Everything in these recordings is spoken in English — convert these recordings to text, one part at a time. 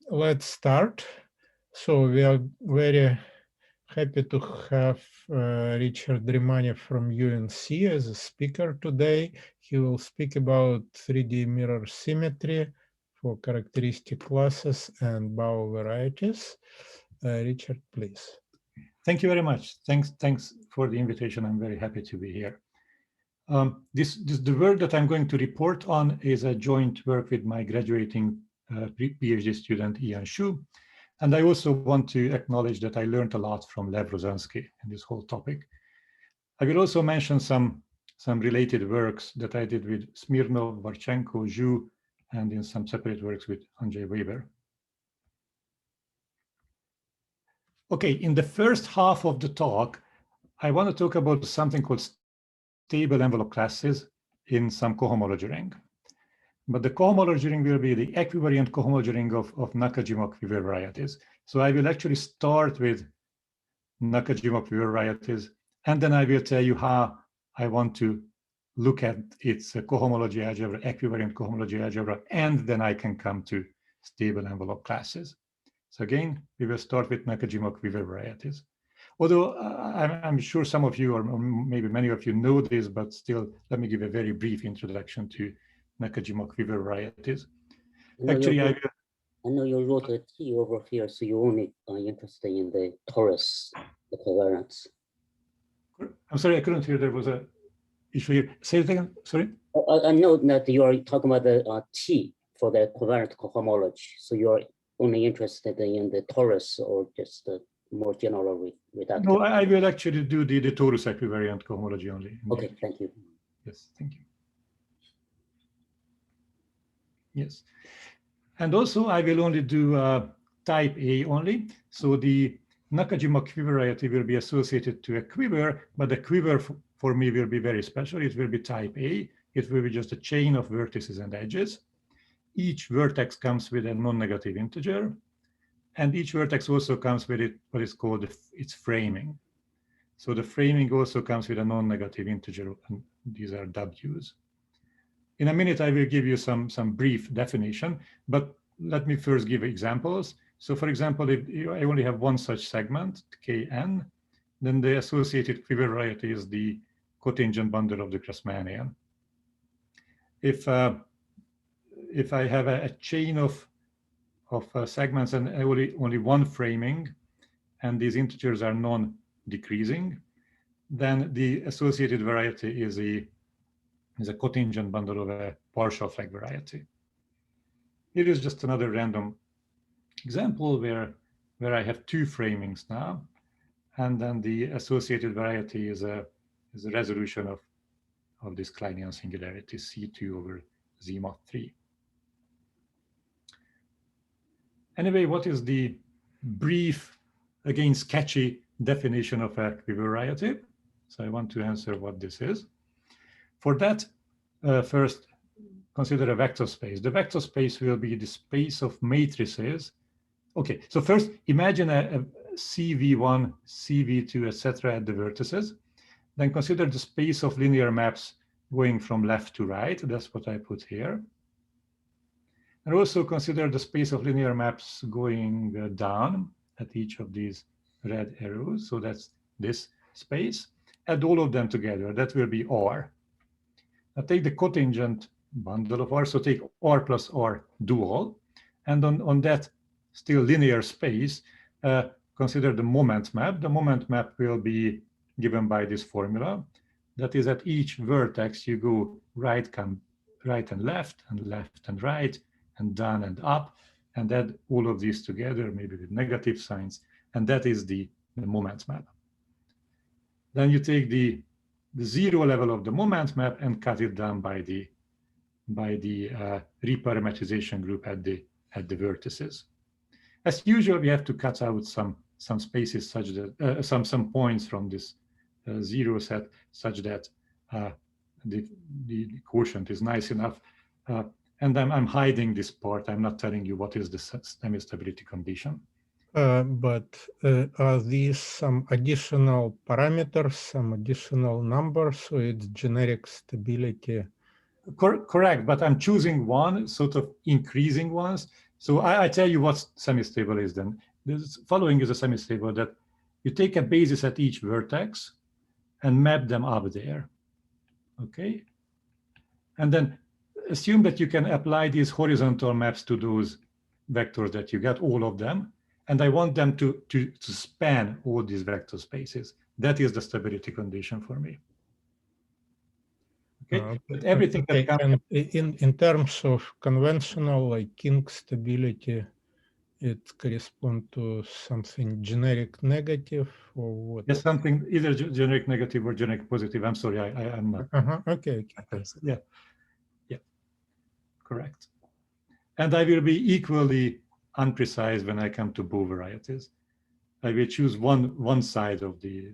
let's start. So we are very happy to have Richard Rimanyi from UNC as a speaker today. He will speak about 3D mirror symmetry for characteristic classes and Bow varieties. Richard, please. Thank you very much. Thanks for the invitation. I'm very happy to be here. The work that I'm going to report on is a joint work with my graduating PhD student, Ian Shu. And I also want to acknowledge that I learned a lot from Lev Rozansky in this whole topic. I will also mention some related works that I did with Smirnov, Varchenko, Zhu, and in some separate works with Andrzej Weber. Okay, in the first half of the talk, I want to talk about something called stable envelope classes in some cohomology ring. But the cohomology ring will be the equivariant cohomology ring of Nakajima varieties. So I will actually start with Nakajima varieties, and then I will tell you how I want to look at its cohomology algebra, equivariant cohomology algebra, and then I can come to stable envelope classes. So again, we will start with Nakajima varieties. Although I'm sure some of you, or maybe many of you know this, but still, let me give a very brief introduction to Nakajima varieties. Actually, I know you wrote a T over here, so you only are interested in the Torus, the covariance. I'm sorry, I couldn't hear. There was a issue here. Say it again. Sorry. I know that you are talking about the T for the covariant cohomology. So you are only interested in the Torus, or just the more general reductive? No, I will actually do the Torus equivariant cohomology only. Okay, thank you. Yes, thank you. Yes. And also I will only do type A only. So the Nakajima variety will be associated to a quiver, but the quiver for me will be very special. It will be type A. It will be just a chain of vertices and edges. Each vertex comes with a non-negative integer. And each vertex also comes with what is called its framing. So the framing also comes with a non-negative integer, and these are W's. In a minute, I will give you some brief definition, but let me first give examples. So for example, if I only have one such segment, Kn, then the associated quiver variety is the cotangent bundle of the Grassmannian. If I have a chain of segments and only one framing, and these integers are non-decreasing, then the associated variety is a cotangent bundle of a partial flag variety. Here is just another random example where I have two framings now, and then the associated variety is a resolution of this Kleinian singularity C2 over Z mod 3. Anyway, what is the brief, again, sketchy definition of a variety? So I want to answer what this is. For that, first, consider a vector space. The vector space will be the space of matrices. Okay, so first, imagine a CV1, CV2, etc. at the vertices. Then consider the space of linear maps going from left to right. That's what I put here. And also consider the space of linear maps going down at each of these red arrows. So that's this space. Add all of them together. That will be R. Now take the cotangent bundle of R. So take R plus R dual. And on that still linear space, consider the moment map. The moment map will be given by this formula. That is, at each vertex, you go right and left and right, and down and up, and add all of these together, maybe with negative signs, and that is the moment map. Then you take the zero level of the moment map and cut it down by the reparametrization group at the vertices. As usual, we have to cut out some spaces such that some points from this zero set such that the quotient is nice enough. And I'm hiding this part. I'm not telling you what is the semi-stability condition. But are these some additional parameters, some additional numbers, so it's generic stability? Correct, but I'm choosing one, sort of increasing ones, So I tell you what semi-stable is then. This following is a semi-stable that you take a basis at each vertex and map them up there, okay? And then assume that you can apply these horizontal maps to those vectors that you get, all of them. And I want them to span all these vector spaces. That is the stability condition for me. Okay, but everything that comes and in terms of conventional, like king stability, it corresponds to something generic negative or what? Yes, something either generic negative or generic positive. I'm sorry, I'm not. Okay. Yeah, correct. And I will be equally unprecise when I come to Bow varieties. I will choose one side of the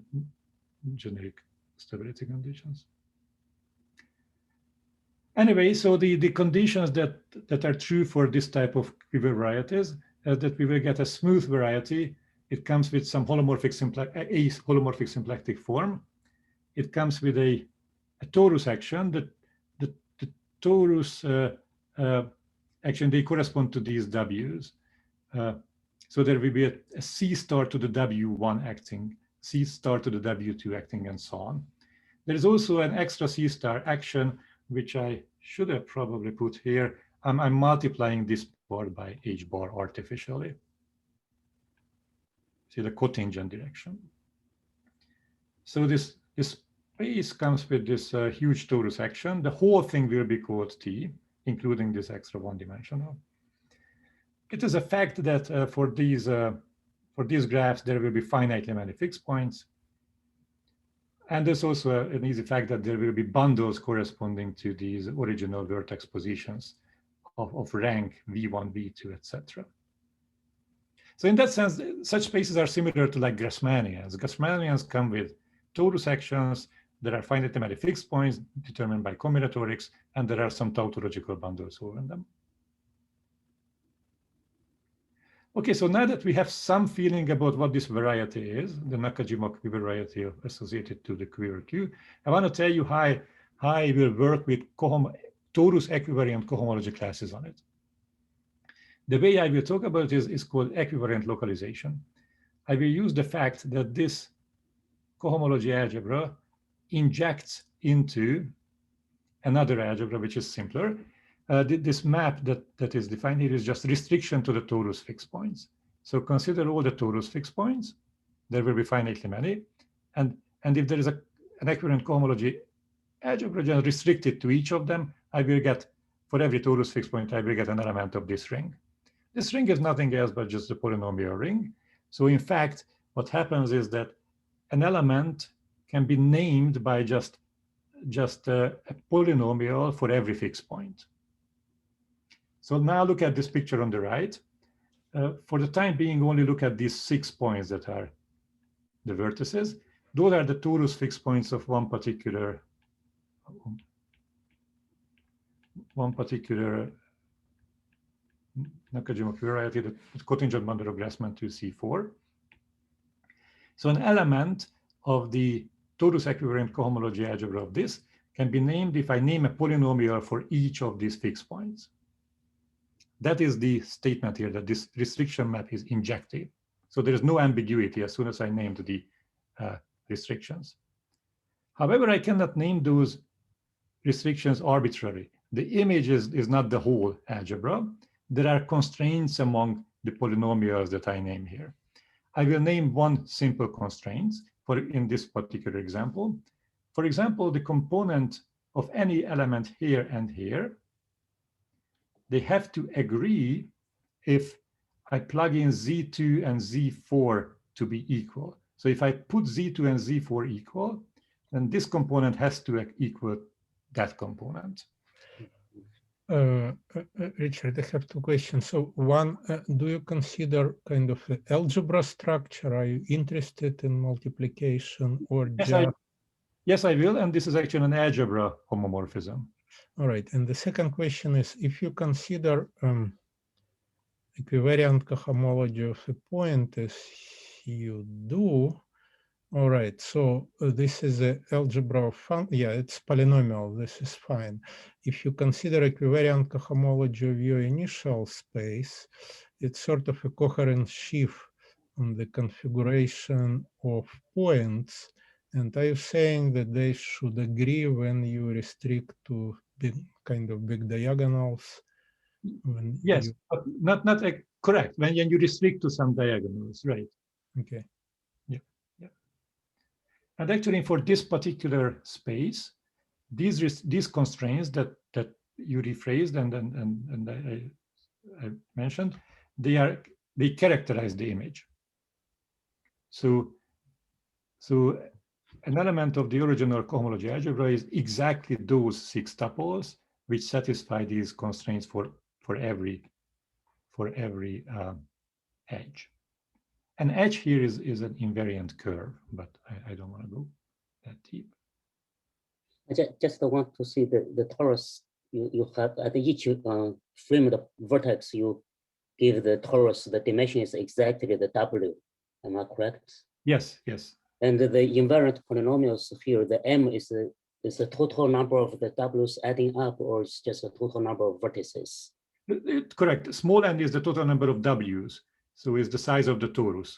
generic stability conditions. Anyway, so the conditions that are true for this type of quiver varieties is that we will get a smooth variety. It comes with some holomorphic symplectic form. It comes with a torus action. The torus action, they correspond to these W's. So there will be a C star to the W1 acting, C star to the W2 acting, and so on. There is also an extra C star action, which I should have probably put here. I'm multiplying this part by H bar artificially. See the cotangent direction. So this space comes with this huge torus action. The whole thing will be called T, including this extra one-dimensional. It is a fact that for these graphs, there will be finitely many fixed points. And there's also an easy fact that there will be bundles corresponding to these original vertex positions of rank V1, V2, etc. So in that sense, such spaces are similar to like Grassmannians. Grassmannians come with torus actions. There are finitely many fixed points determined by combinatorics, and there are some tautological bundles over them. Okay, so now that we have some feeling about what this variety is, the Nakajima variety associated to the quiver Q, I want to tell you how I will work with torus equivariant cohomology classes on it. The way I will talk about this is called equivariant localization. I will use the fact that this cohomology algebra injects into another algebra, which is simpler. This map that is defined here is just restriction to the torus fixed points. So consider all the torus fixed points. There will be finitely many. And if there is an equivariant cohomology algebra just restricted to each of them, I will get, for every torus fixed point, I will get an element of this ring. This ring is nothing else but just a polynomial ring. So in fact, what happens is that an element can be named by just a polynomial for every fixed point. So now look at this picture on the right. For the time being, only look at these 6 points that are the vertices. Those are the torus fixed points of one particular Nakajima variety, the cotangent bundle of Grassmann 2C4. So an element of the torus equivariant cohomology algebra of this can be named if I name a polynomial for each of these fixed points. That is the statement here, that this restriction map is injective. So there is no ambiguity as soon as I named the restrictions. However, I cannot name those restrictions arbitrarily. The image is not the whole algebra. There are constraints among the polynomials that I name here. I will name one simple constraint in this particular example. For example, the component of any element here and here, they have to agree if I plug in Z2 and Z4 to be equal. So if I put Z2 and Z4 equal, then this component has to equal that component. Richard, I have 2 questions. So one, do you consider kind of an algebra structure? Are you interested in multiplication or Yes, I will. And this is actually an algebra homomorphism. All right. And the second question is, if you consider equivariant cohomology of a point as you do, All right, so this is an algebra of function. Yeah, it's polynomial. This is fine. If you consider equivariant cohomology of your initial space, it's sort of a coherent sheaf on the configuration of points. And are you saying that they should agree when you restrict to big, kind of big diagonals? Yes, but not correct. When you restrict to some diagonals, right? Okay. Yeah. And actually, for this particular space, these constraints that you rephrased and I mentioned, they characterize the image. So an element of the original cohomology algebra is exactly those 6 tuples which satisfy these constraints for every edge. An edge here is an invariant curve, but I don't want to go that deep. I just want to see the torus you have at each framed vertex. You give the torus, the dimension is exactly the W. Am I correct? Yes, yes. And the invariant polynomials here, the M is the total number of the W's adding up, or it's just the total number of vertices? Correct. Small n is the total number of W's, so it's the size of the torus.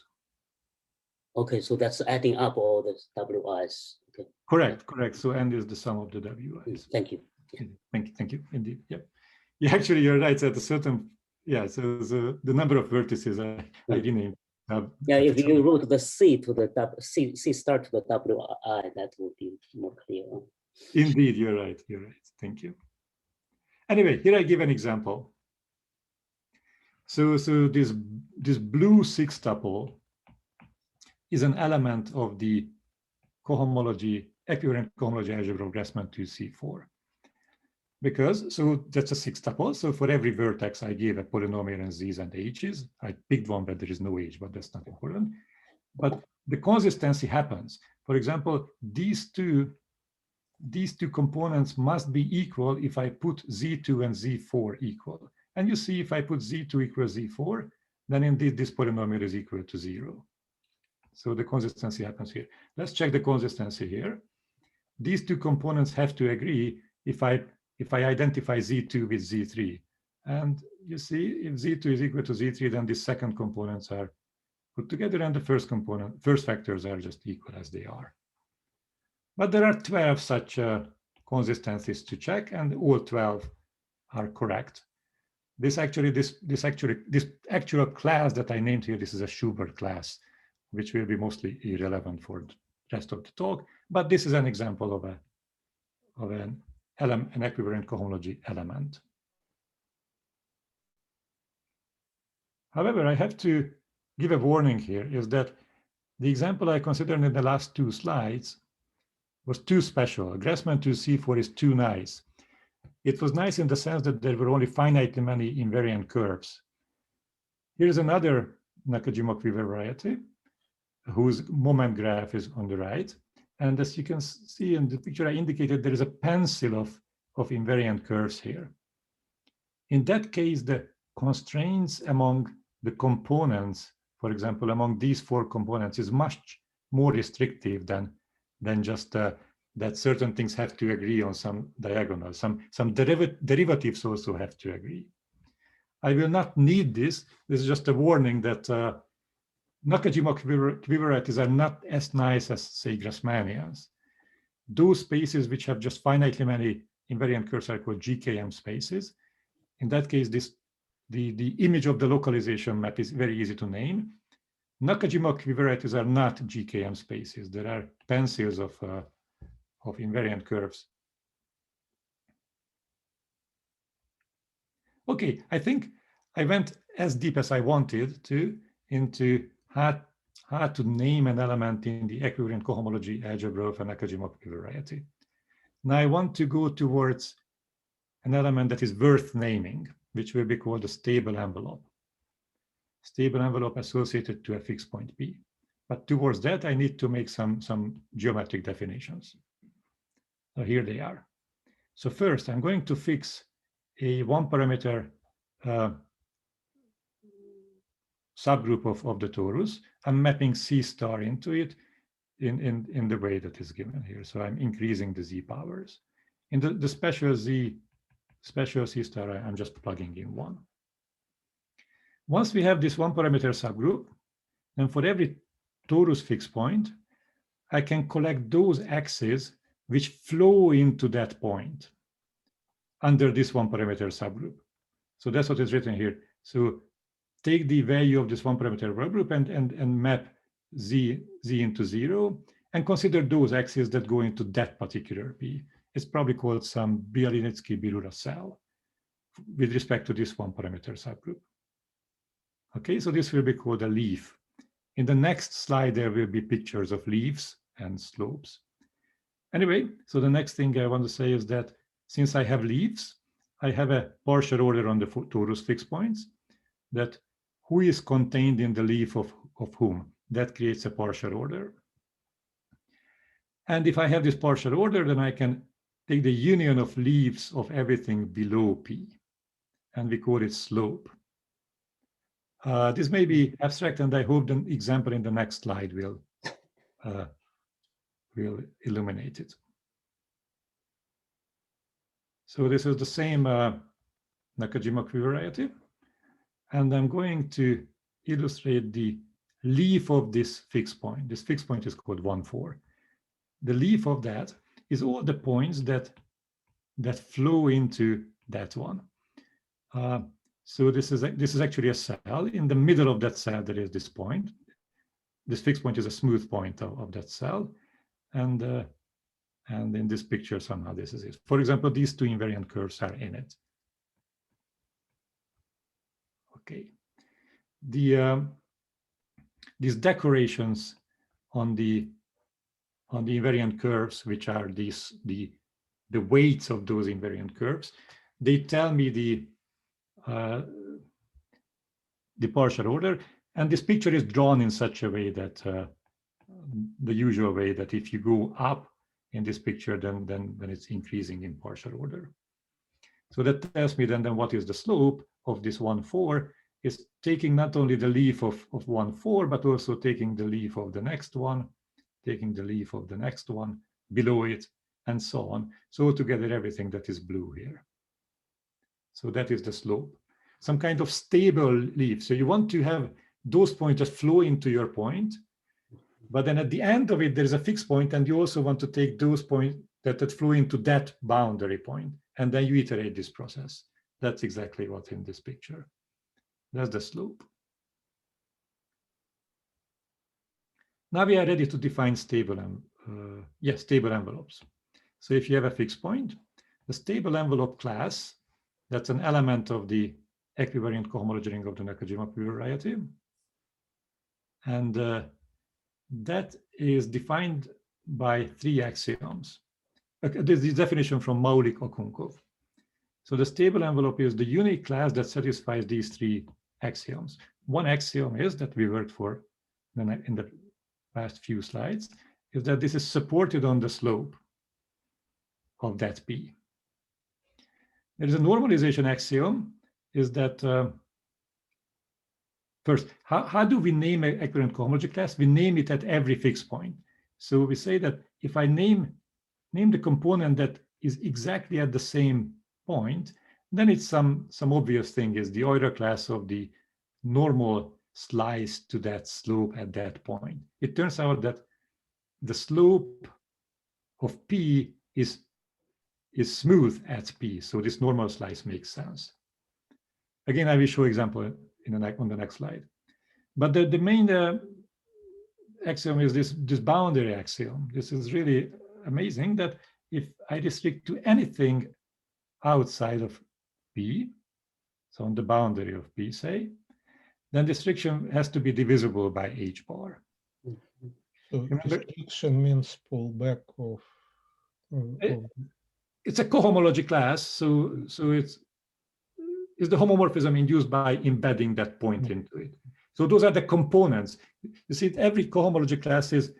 Okay, so that's adding up all the Wi's. Okay. Correct. So n is the sum of the Wi's. Thank you. Yeah. Thank you. Indeed. Yeah. Yeah. Actually, you're right. At a certain, yeah. So the number of vertices I renamed. Yeah, if you wrote the C to the C start to the WI, that would be more clear. Indeed, you're right. Thank you. Anyway, here I give an example. So this blue 6 tuple is an element of the cohomology, equivariant cohomology algebra of Grassmann 2C4. Because, so that's a 6 tuple. So for every vertex, I gave a polynomial and z's and h's. I picked one, but there is no h, but that's not important. But the consistency happens. For example, these two components must be equal if I put z2 and z4 equal. And you see, if I put z2 equals z4, then indeed this polynomial is equal to 0. So the consistency happens here. Let's check the consistency here. These two components have to agree if I identify z2 with z3. And you see, if z2 is equal to z3, then the second components are put together, and the first factors are just equal as they are. But there are 12 such consistencies to check, and all 12 are correct. This actual class that I named here, this is a Schubert class, which will be mostly irrelevant for the rest of the talk. But this is an example of an equivariant cohomology element. However, I have to give a warning here, is that the example I considered in the last 2 slides was too special. Grassmann 2C4 is too nice. It was nice in the sense that there were only finitely many invariant curves. Here's another Nakajima variety, whose moment graph is on the right. And as you can see in the picture I indicated, there is a pencil of invariant curves here. In that case, the constraints among the components, for example, among these 4 components, is much more restrictive than just that certain things have to agree on some diagonal. Some derivatives also have to agree. I will not need this. This is just a warning that Nakajima varieties are not as nice as, say, Grassmannians. Those spaces which have just finitely many invariant curves are called GKM spaces. In that case, the image of the localization map is very easy to name. Nakajima varieties are not GKM spaces. There are pencils of invariant curves. Okay, I think I went as deep as I wanted to into how to name an element in the equivariant cohomology algebra of a Nakajima variety. Now I want to go towards an element that is worth naming, which will be called a stable envelope. Stable envelope associated to a fixed point P. But towards that, I need to make some geometric definitions. So here they are. So first, I'm going to fix a 1-parameter subgroup of the torus. I'm mapping C star into it. in the way that is given here. So I'm increasing the z powers. In the special z star, I'm just plugging in 1. Once we have this one parameter subgroup, and for every torus fixed point, I can collect those axes which flow into that point under this one parameter subgroup. So that's what is written here. So take the value of this one parameter subgroup and map z into 0, and consider those axes that go into that particular P. It's probably called some Bialinetsky-Bilura cell with respect to this one parameter subgroup. Okay, so this will be called a leaf. In the next slide, there will be pictures of leaves and slopes. Anyway, so the next thing I want to say is that since I have leaves, I have a partial order on the torus fixed points, that who is contained in the leaf of whom. That creates a partial order. And if I have this partial order, then I can take the union of leaves of everything below P, and we call it slope. This may be abstract, and I hope the example in the next slide will illuminate it. So this is the same Nakajima variety, and I'm going to illustrate the leaf of this fixed point. This fixed point is called 1, 4. The leaf of that is all the points that flow into that one. So this is actually a cell. In the middle of that cell, there is this point. This fixed point is a smooth point of that cell, and in this picture somehow this is it. For example, these two invariant curves are in it. Okay. These decorations on the invariant curves, which are the weights of those invariant curves, they tell me the partial order, and this picture is drawn in such a way that the usual way that if you go up in this picture, then it's increasing in partial order. So that tells me then what is the slope of this 1, 4 is taking not only the leaf of 1, 4, but also taking the leaf of the next one, taking the leaf of the next one below it, and so on. So together everything that is blue here. So that is the slope. Some kind of stable leaf. So you want to have those points that flow into your point, but then at the end of it, there's a fixed point, and you also want to take those points that flow into that boundary point, and then you iterate this process. That's exactly what's in this picture. That's the slope. Now we are ready to define stable envelopes. So if you have a fixed point, the stable envelope class, that's an element of the equivariant cohomology ring of the Nakajima variety. And that is defined by 3 axioms. This is the definition from Maulik-Okunkov. So the stable envelope is the unique class that satisfies these 3 axioms. One axiom is that we worked for in the past few slides, is that this is supported on the slope of that P. There is a normalization axiom, is that first, how do we name an equivariant cohomology class? We name it at every fixed point. So we say that if I name the component that is exactly at the same point, then it's some obvious thing is the Euler class of the normal slice to that slope at that point. It turns out that the slope of P is smooth at P, so this normal slice makes sense. Again, I will show example on the next slide. But the main axiom is this boundary axiom. This is really amazing that if I restrict to anything outside of P, so on the boundary of P, say, then the restriction has to be divisible by H bar. So restriction means pullback of it's a cohomology class, so it's the homomorphism induced by embedding that point into it. So those are the components. You see, every cohomology class is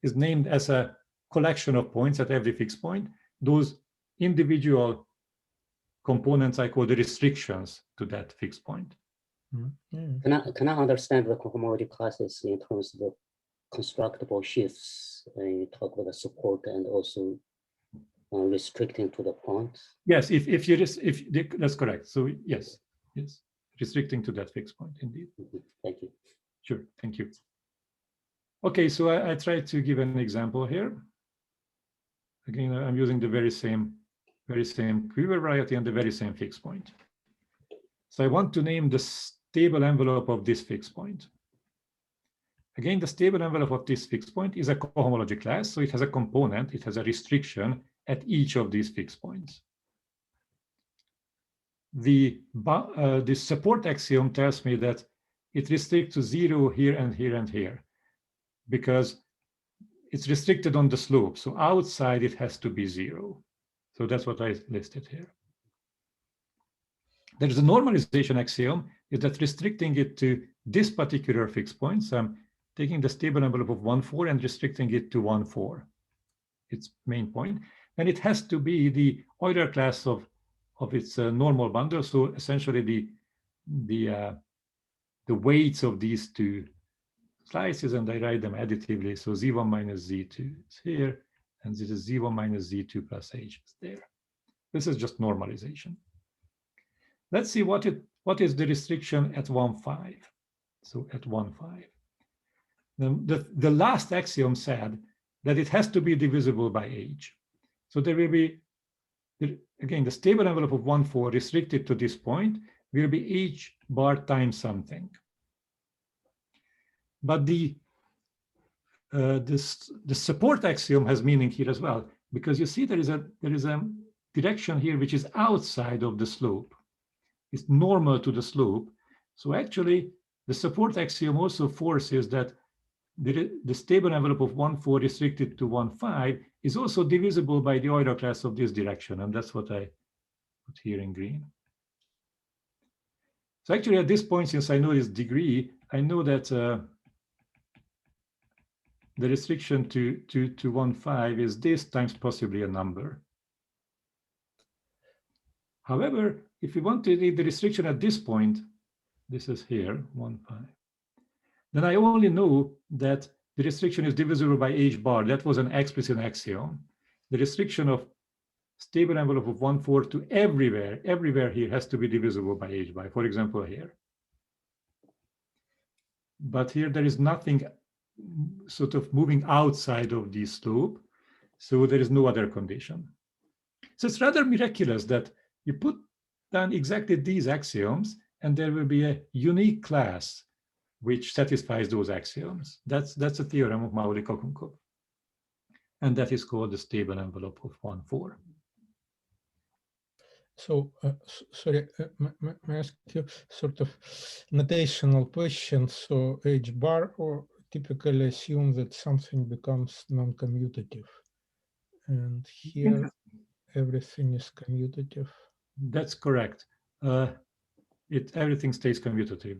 named as a collection of points at every fixed point. Those individual components I call the restrictions to that fixed point. Can I understand the cohomology classes in terms of the constructible shifts. You talk about the support and also restricting to the point. Yes, if that's correct. So yes, restricting to that fixed point indeed. Thank you. Sure, thank you. Okay, so I tried to give an example here. Again, I'm using the very same quiver variety and the very same fixed point. So I want to name the stable envelope of this fixed point. Again, the stable envelope of this fixed point is a cohomology class, so it has a component, it has a restriction at each of these fixed points. The support axiom tells me that it restricts to 0 here and here and here, because it's restricted on the slope. So outside it has to be 0. So that's what I listed here. There's a normalization axiom, is that restricting it to this particular fixed point. So I'm taking the stable envelope of 1, 4 and restricting it to 1, 4, its main point. And it has to be the Euler class of its normal bundle. So essentially the weights of these two slices, and I write them additively. So Z1 minus Z2 is here, and this is Z1 minus Z2 plus H is there. This is just normalization. Let's see what is the restriction at 1, 5. So at 1, 5. The last axiom said that it has to be divisible by H. So there will be, again, the stable envelope of 1, 4 restricted to this point will be H bar times something. But the support axiom has meaning here as well, because you see there is a direction here which is outside of the slope. It's normal to the slope. So actually, the support axiom also forces that the stable envelope of 1, 4 restricted to 1, 5 is also divisible by the Euler class of this direction, and that's what I put here in green. So actually, at this point, since I know this degree, I know that the restriction to 1, 5 is this times possibly a number. However, if we want to read the restriction at this point, this is here, 1, 5, then I only know that the restriction is divisible by H bar. That was an explicit axiom. The restriction of stable envelope of 1, 4 to everywhere here has to be divisible by H bar, for example, here. But here there is nothing sort of moving outside of the slope, so there is no other condition. So it's rather miraculous that you put down exactly these axioms and there will be a unique class which satisfies those axioms. That's a theorem of Mauri-Kokunkov. And that is called the stable envelope of 1, 4. So, sorry, may I ask you sort of notational question? So H bar or typically assume that something becomes non-commutative. And here everything is commutative. That's correct. Everything stays commutative.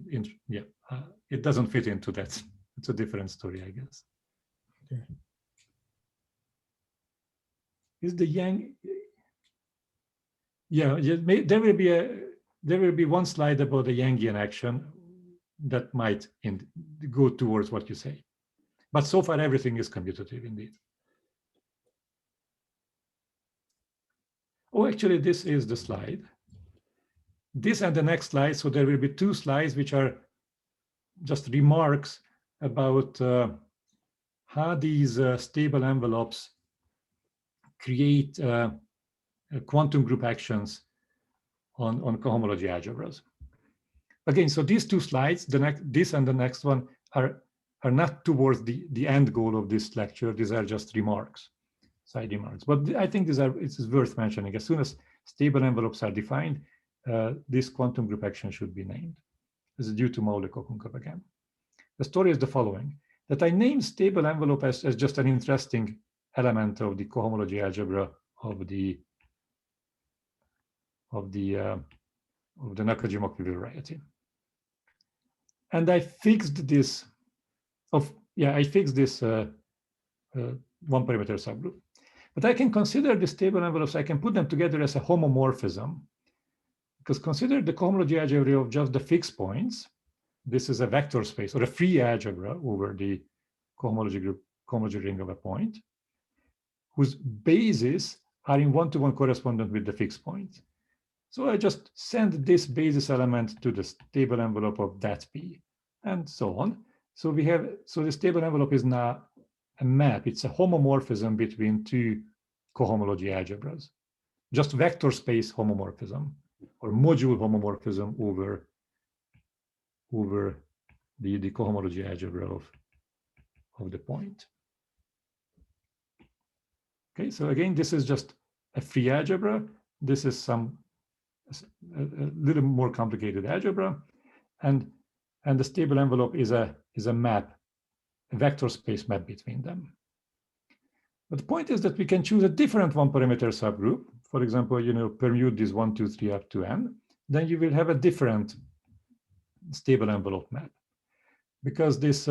It doesn't fit into that. It's a different story, I guess. Okay. Is the Yang? Yeah, there will be one slide about the Yangian action that might go towards what you say. But so far, everything is commutative indeed. Oh, actually, this is the slide. This and the next slide, so there will be 2 slides which are just remarks about how these stable envelopes create quantum group actions on cohomology algebras. Again, so these 2 slides, this and the next one, are not towards the end goal of this lecture. These are just remarks, side remarks. But I think it's worth mentioning. As soon as stable envelopes are defined, this quantum group action should be named. This is due to Mauri-Kokunkov again. The story is the following: that I named stable envelope as just an interesting element of the cohomology algebra of the Nakajima variety. And I fixed this one parameter subgroup. But I can consider the stable envelopes, I can put them together as a homomorphism. Because consider the cohomology algebra of just the fixed points. This is a vector space or a free algebra over the cohomology group, cohomology ring of a point, whose bases are in one-to-one correspondent with the fixed point. So I just send this basis element to the stable envelope of that P, and so on. So we have, so the stable envelope is now a map. It's a homomorphism between two cohomology algebras, just vector space homomorphism or module homomorphism over the cohomology algebra of the point. Okay, so again, this is just a free algebra. This is a little more complicated algebra, and the stable envelope is a map, a vector space map between them. But the point is that we can choose a different one-parameter subgroup. For example, permute this 1, 2, 3 up to n. Then you will have a different stable envelope map, because this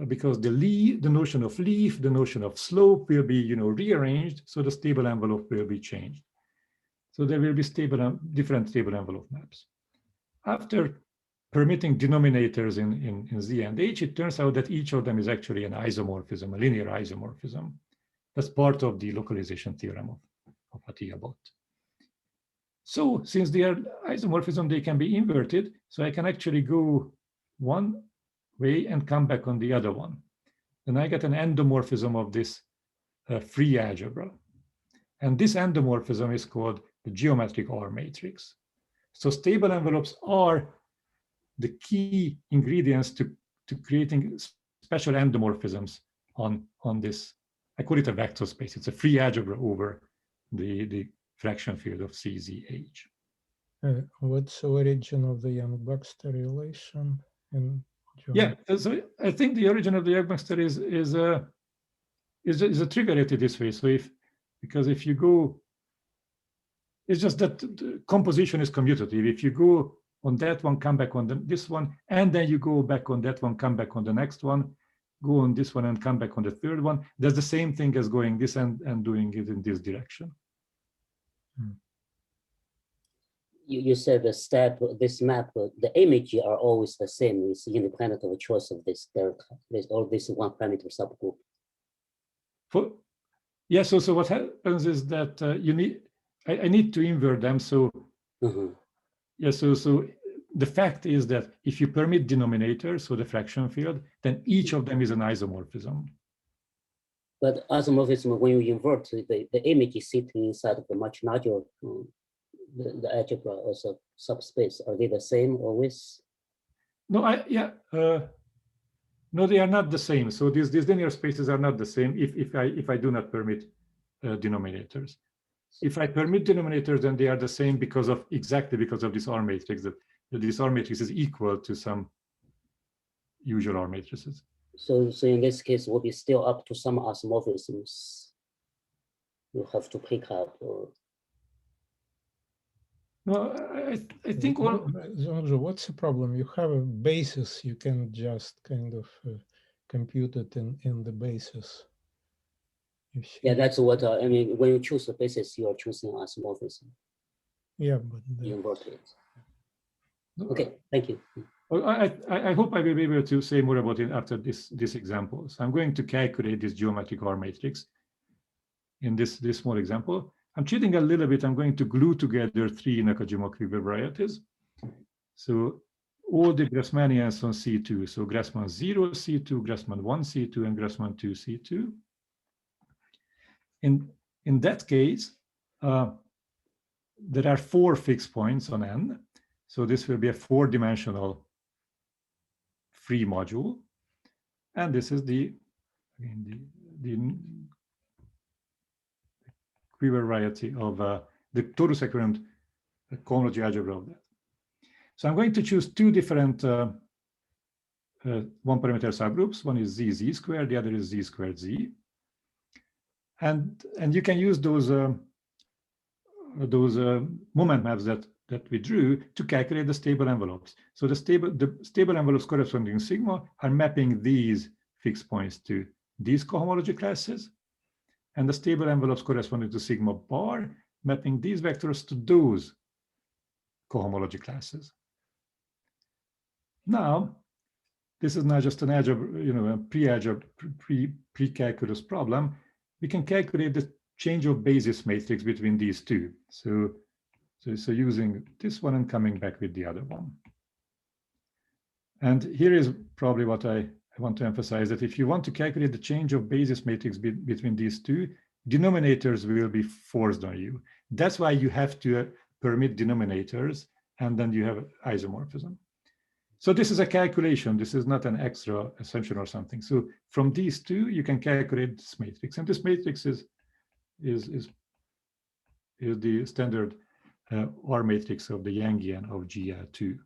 because the notion of leaf, the notion of slope will be rearranged, so the stable envelope will be changed. So there will be different stable envelope maps. After permitting denominators in Z and H, it turns out that each of them is actually an isomorphism, a linear isomorphism. That's part of the localization theorem of Attila-Bott. So since they are isomorphism, they can be inverted. So I can actually go one way and come back on the other one. Then I get an endomorphism of this free algebra. And this endomorphism is called the geometric R matrix. So stable envelopes are the key ingredients to creating special endomorphisms on this. I call it a vector space. It's a free algebra over the fraction field of CZH. What's the origin of the Young-Baxter relation in geometry? Yeah, so I think the origin of the Young-Baxter is a triviality this way. So because if you go, it's just that the composition is commutative. If you go on that one, come back on this one, and then you go back on that one, come back on the next one, go on this one and come back on the third one. That's the same thing as going this and doing it in this direction. You said the step, this map, the image are always the same. It's independent of the choice of this delta, or this one parameter subgroup. So what happens is that I need to invert them. So so the fact is that if you permit denominator, so the fraction field, then each of them is an isomorphism. But isomorphism, when you invert, the image is sitting inside of the much larger the algebra, also subspace. Are they the same always? No, no, they are not the same. So these linear spaces are not the same if I do not permit denominators. If I permit denominators, then they are the same exactly because of this R matrix, that this R matrix is equal to some usual R matrices. So in this case, will be still up to some isomorphisms you have to pick up, or no, I think what's the problem? You have a basis, you can just kind of compute it in the basis. Yeah, that's what I mean. When you choose the basis, you are choosing isomorphism. Yeah, but you invert it. Okay, thank you. I hope I will be able to say more about it after this example. So I'm going to calculate this geometric R matrix in this small example. I'm cheating a little bit. I'm going to glue together 3 Nakajima varieties. So all the Grassmannians on C2. So Grassmann 0 C2, Grassmann 1 C2, and Grassmann 2 C2. In that case, there are 4 fixed points on N. So this will be a 4-dimensional free module. And this is the equivariety of the Torus equivalent cohomology algebra of that. So I'm going to choose 2 different one-parameter subgroups. One is Z squared, the other is Z squared Z. And you can use those moment maps that we drew to calculate the stable envelopes. So the stable envelopes corresponding to sigma are mapping these fixed points to these cohomology classes, and the stable envelopes corresponding to sigma bar mapping these vectors to those cohomology classes. Now, this is not just an algebra, a pre-algebra, pre-calculus problem. We can calculate the change of basis matrix between these two. So using this one and coming back with the other one. And here is probably what I want to emphasize, that if you want to calculate the change of basis matrix between these two, denominators will be forced on you. That's why you have to permit denominators, and then you have isomorphism. So this is a calculation. This is not an extra assumption or something. So from these two, you can calculate this matrix, and this matrix is the standard R matrix of the Yangian of GL2.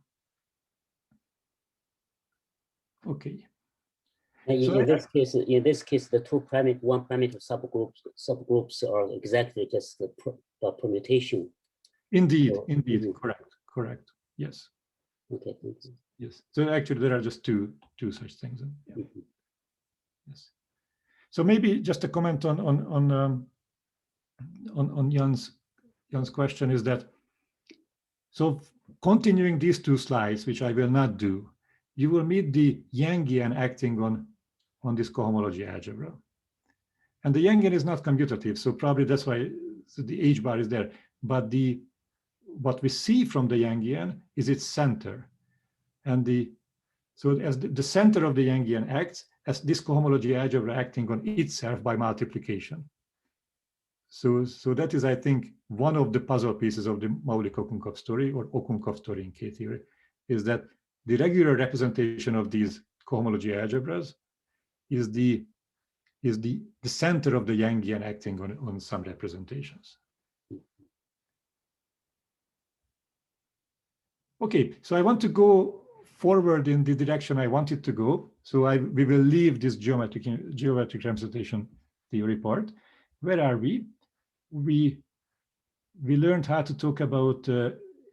Okay. In this case, the one parameter subgroups are exactly just the permutation. Indeed, correct. Yes. Okay. Thank you. Yes. So actually, there are just two such things. Yeah. Yes. So maybe just a comment on Jan's question is that, so continuing these two slides, which I will not do, you will meet the Yangian acting on this cohomology algebra. And the Yangian is not commutative, so probably that's why the H bar is there. But what we see from the Yangian is its center. And so as the center of the Yangian acts as this cohomology algebra acting on itself by multiplication. So that is, I think, one of the puzzle pieces of the Maulik-Okunkov story, or Okunkov story in K-theory, is that the regular representation of these cohomology algebras is the center of the Yangian acting on some representations. Okay, so I want to go forward in the direction I wanted to go. So we will leave this geometric representation theory part. Where are we? We learned how to talk about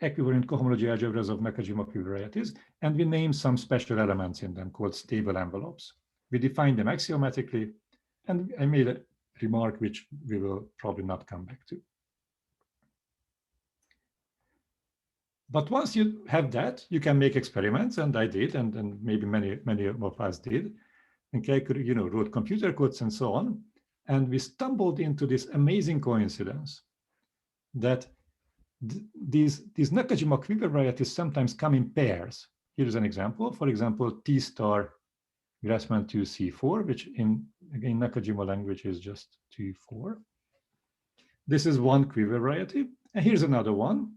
equivariant cohomology algebras of Nakajima varieties, and we named some special elements in them called stable envelopes. We defined them axiomatically, and I made a remark which we will probably not come back to. But once you have that, you can make experiments, and I did, and maybe many of us did, and wrote computer codes and so on. And we stumbled into this amazing coincidence that these Nakajima varieties sometimes come in pairs. Here's an example. For example, T star Grassmann 2C4, which in Nakajima language is just 2,4. This is one quiver variety. And here's another one,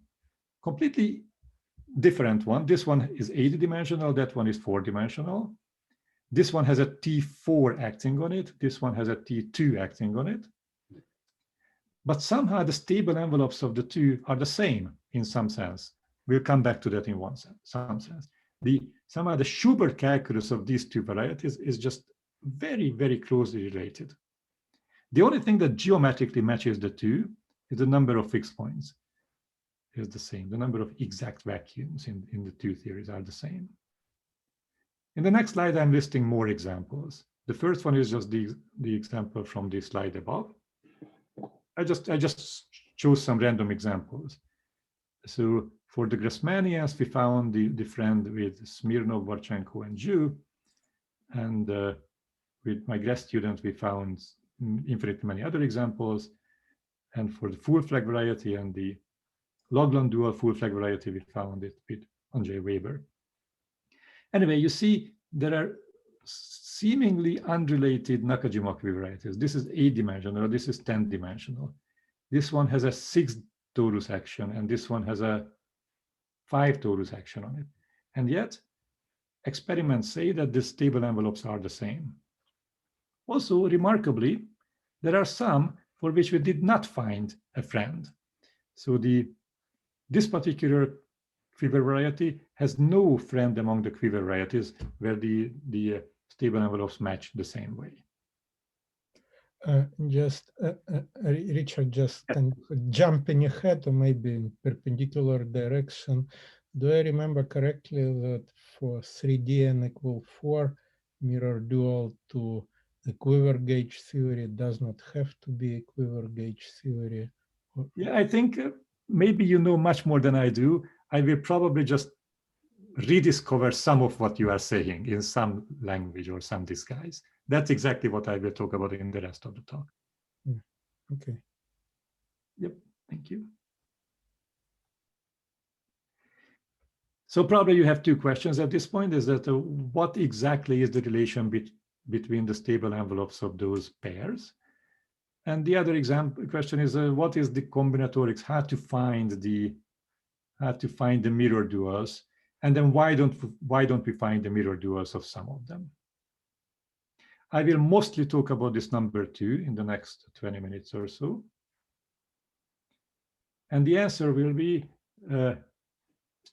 completely different one. This one is 8-dimensional, that one is 4-dimensional. This one has a T4 acting on it. This one has a T2 acting on it. But somehow the stable envelopes of the two are the same in some sense. We'll come back to that in some sense. Somehow the Schubert calculus of these two varieties is just very, very closely related. The only thing that geometrically matches the two is the number of fixed points is the same. The number of exact vacuums in the two theories are the same. In the next slide, I'm listing more examples. The first one is just the example from the slide above. I just chose some random examples. So for the Grassmannians, we found the friend with Smirnov, Varchenko, and Zhu. And with my grad student, we found infinitely many other examples. And for the full flag variety and the Lagrange dual full flag variety, we found it with Andrzej Weber. Anyway, you see, there are seemingly unrelated Nakajima varieties. This is 8-dimensional, this is 10-dimensional. This one has a 6 torus action, and this one has a 5 torus action on it. And yet, experiments say that the stable envelopes are the same. Also, remarkably, there are some for which we did not find a friend. So this particular quiver variety has no friend among the quiver varieties where the stable envelopes match the same way. Richard, just kind of jumping ahead or maybe in perpendicular direction. Do I remember correctly that for 3D n equal 4, mirror dual to the quiver gauge theory does not have to be a quiver gauge theory? Yeah, I think maybe you know much more than I do. I will probably just rediscover some of what you are saying in some language or some disguise. That's exactly what I will talk about in the rest of the talk. Okay. Yep, thank you. So probably you have two questions at this point, is that what exactly is the relation between the stable envelopes of those pairs? And the other question is, what is the combinatorics, how to find the mirror duals? And then why don't we find the mirror duals of some of them? I will mostly talk about this number 2 in the next 20 minutes or so. And the answer will be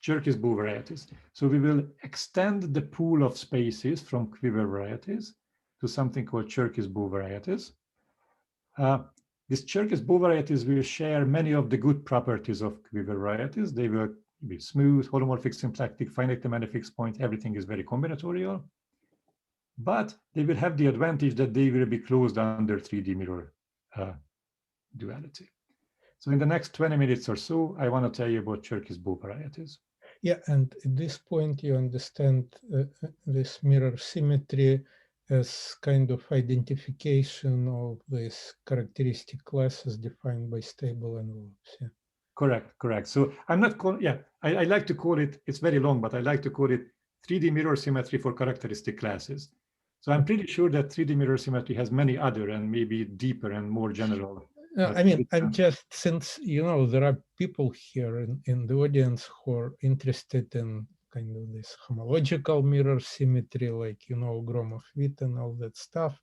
Cherkis varieties. So we will extend the pool of spaces from quiver varieties to something called Cherkis varieties. These Cherkis varieties will share many of the good properties of quiver varieties. They will be smooth, holomorphic, symplectic, finitely many fixed points. Everything is very combinatorial. But they will have the advantage that they will be closed under 3D mirror duality. So in the next 20 minutes or so, I want to tell you about Cherkis varieties. Yeah, and at this point you understand this mirror symmetry as kind of identification of these characteristic classes defined by stable envelopes. Yeah. Correct. So I'm not calling, yeah, I like to call it, it's very long, but I like to call it 3D mirror symmetry for characteristic classes. So I'm pretty sure that 3D mirror symmetry has many other and maybe deeper and more general. I mean, I'm just, since, there are people here in the audience who are interested in kind of this homological mirror symmetry, like, Gromov-Witt and all that stuff.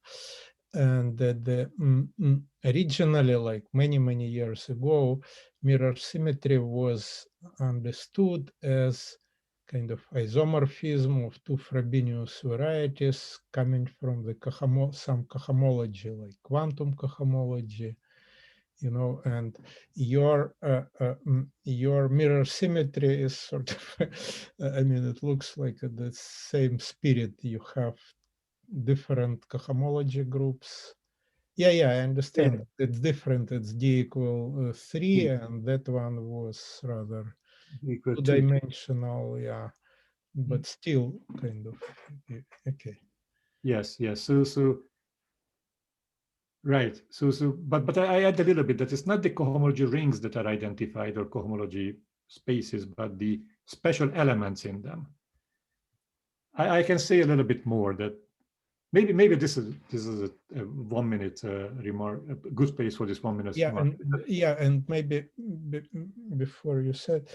And that originally, like many years ago, mirror symmetry was understood as kind of isomorphism of two Frobenius varieties coming from the some cohomology, like quantum cohomology, and your mirror symmetry is sort of, I mean, it looks like the same spirit. You have different cohomology groups. Yeah, I understand. Yeah. It's different. It's D equal 3, and that one was rather two-dimensional, yeah, but still kind of, okay. Yes. So right. But I add a little bit that it's not the cohomology rings that are identified or cohomology spaces, but the special elements in them. I can say a little bit more that maybe this is a 1 minute remark, a good space for this 1 minute. Yeah, and maybe before you said,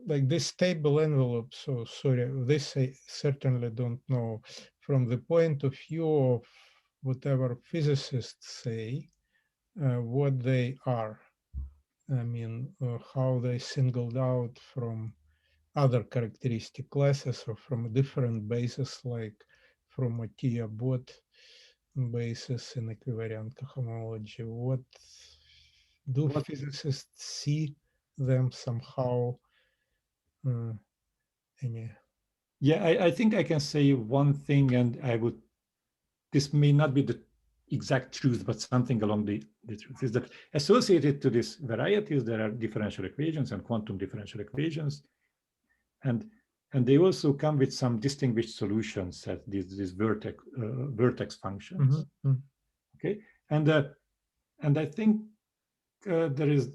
like this stable envelope, so sorry, this I certainly don't know. From the point of view of whatever physicists say, what they are. I mean, how they singled out from other characteristic classes or from a different basis, like from a Tia-Bot basis in equivariant cohomology. What do physicists see them somehow? Yeah, I think I can say one thing, and this may not be the exact truth, but something along the truth is that associated to these varieties, there are differential equations and quantum differential equations. And they also come with some distinguished solutions at these vertex functions. Okay, and I think there is,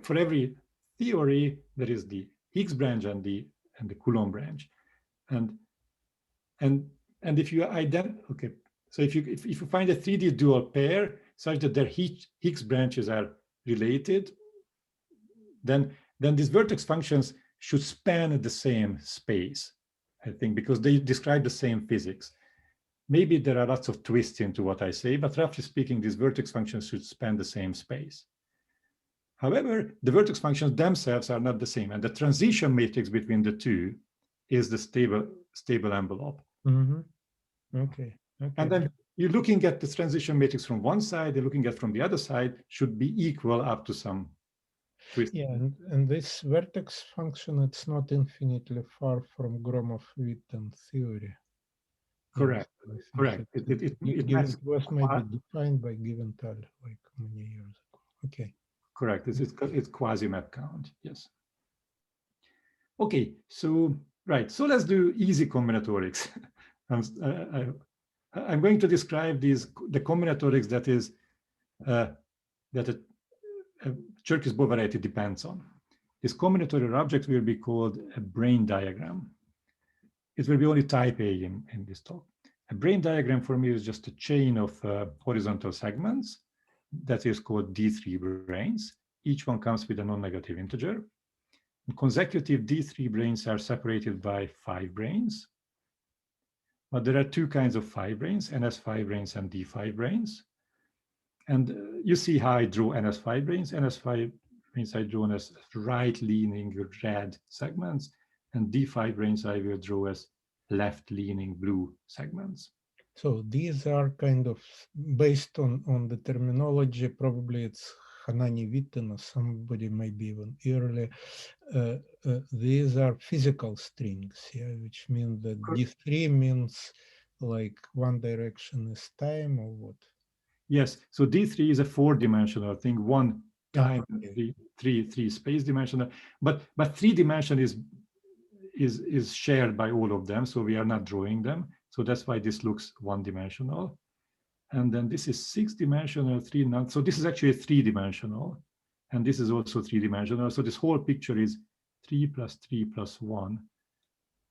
for every theory, there is the Higgs branch and the Coulomb branch, and if you okay, so if you find a 3D dual pair such that their Higgs branches are related, then these vertex functions should span the same space, I think, because they describe the same physics. Maybe there are lots of twists into what I say, but roughly speaking, these vertex functions should span the same space. However, the vertex functions themselves are not the same, and the transition matrix between the two is the stable envelope. Okay. And then you're looking at the transition matrix from one side, you're looking at from the other side, should be equal up to some twist. Yeah, and this vertex function, it's not infinitely far from Gromov-Witten theory. Correct. It was maybe defined by Giventhal like many years ago. Okay. Correct. It's quasi map count. Yes. Okay. So Right, so let's do easy combinatorics. I'm going to describe the combinatorics that is that a Cherkis variety depends on. This combinatorial object will be called a brane diagram. It will be only type A in this talk. A brane diagram for me is just a chain of horizontal segments that is called D3 branes. Each one comes with a non-negative integer. Consecutive D3 branes are separated by 5 branes. But there are two kinds of 5 branes, NS5 branes and D5 branes. And you see how I draw NS5 branes. NS5 branes I draw as right-leaning red segments, and D5 branes I will draw as left-leaning blue segments. So these are kind of based on the terminology. Probably it's Hanani Witten or somebody maybe even early. These are physical strings, yeah, which means that D3 means like one direction is time or what? Yes, so D3 is a 4-dimensional thing, one time, okay. three space dimensional, but 3-dimension is shared by all of them, so we are not drawing them. So that's why this looks 1-dimensional. And then this is 6-dimensional, 3 not. So this is actually 3-dimensional, and this is also 3-dimensional. So this whole picture is 3 plus 3 plus 1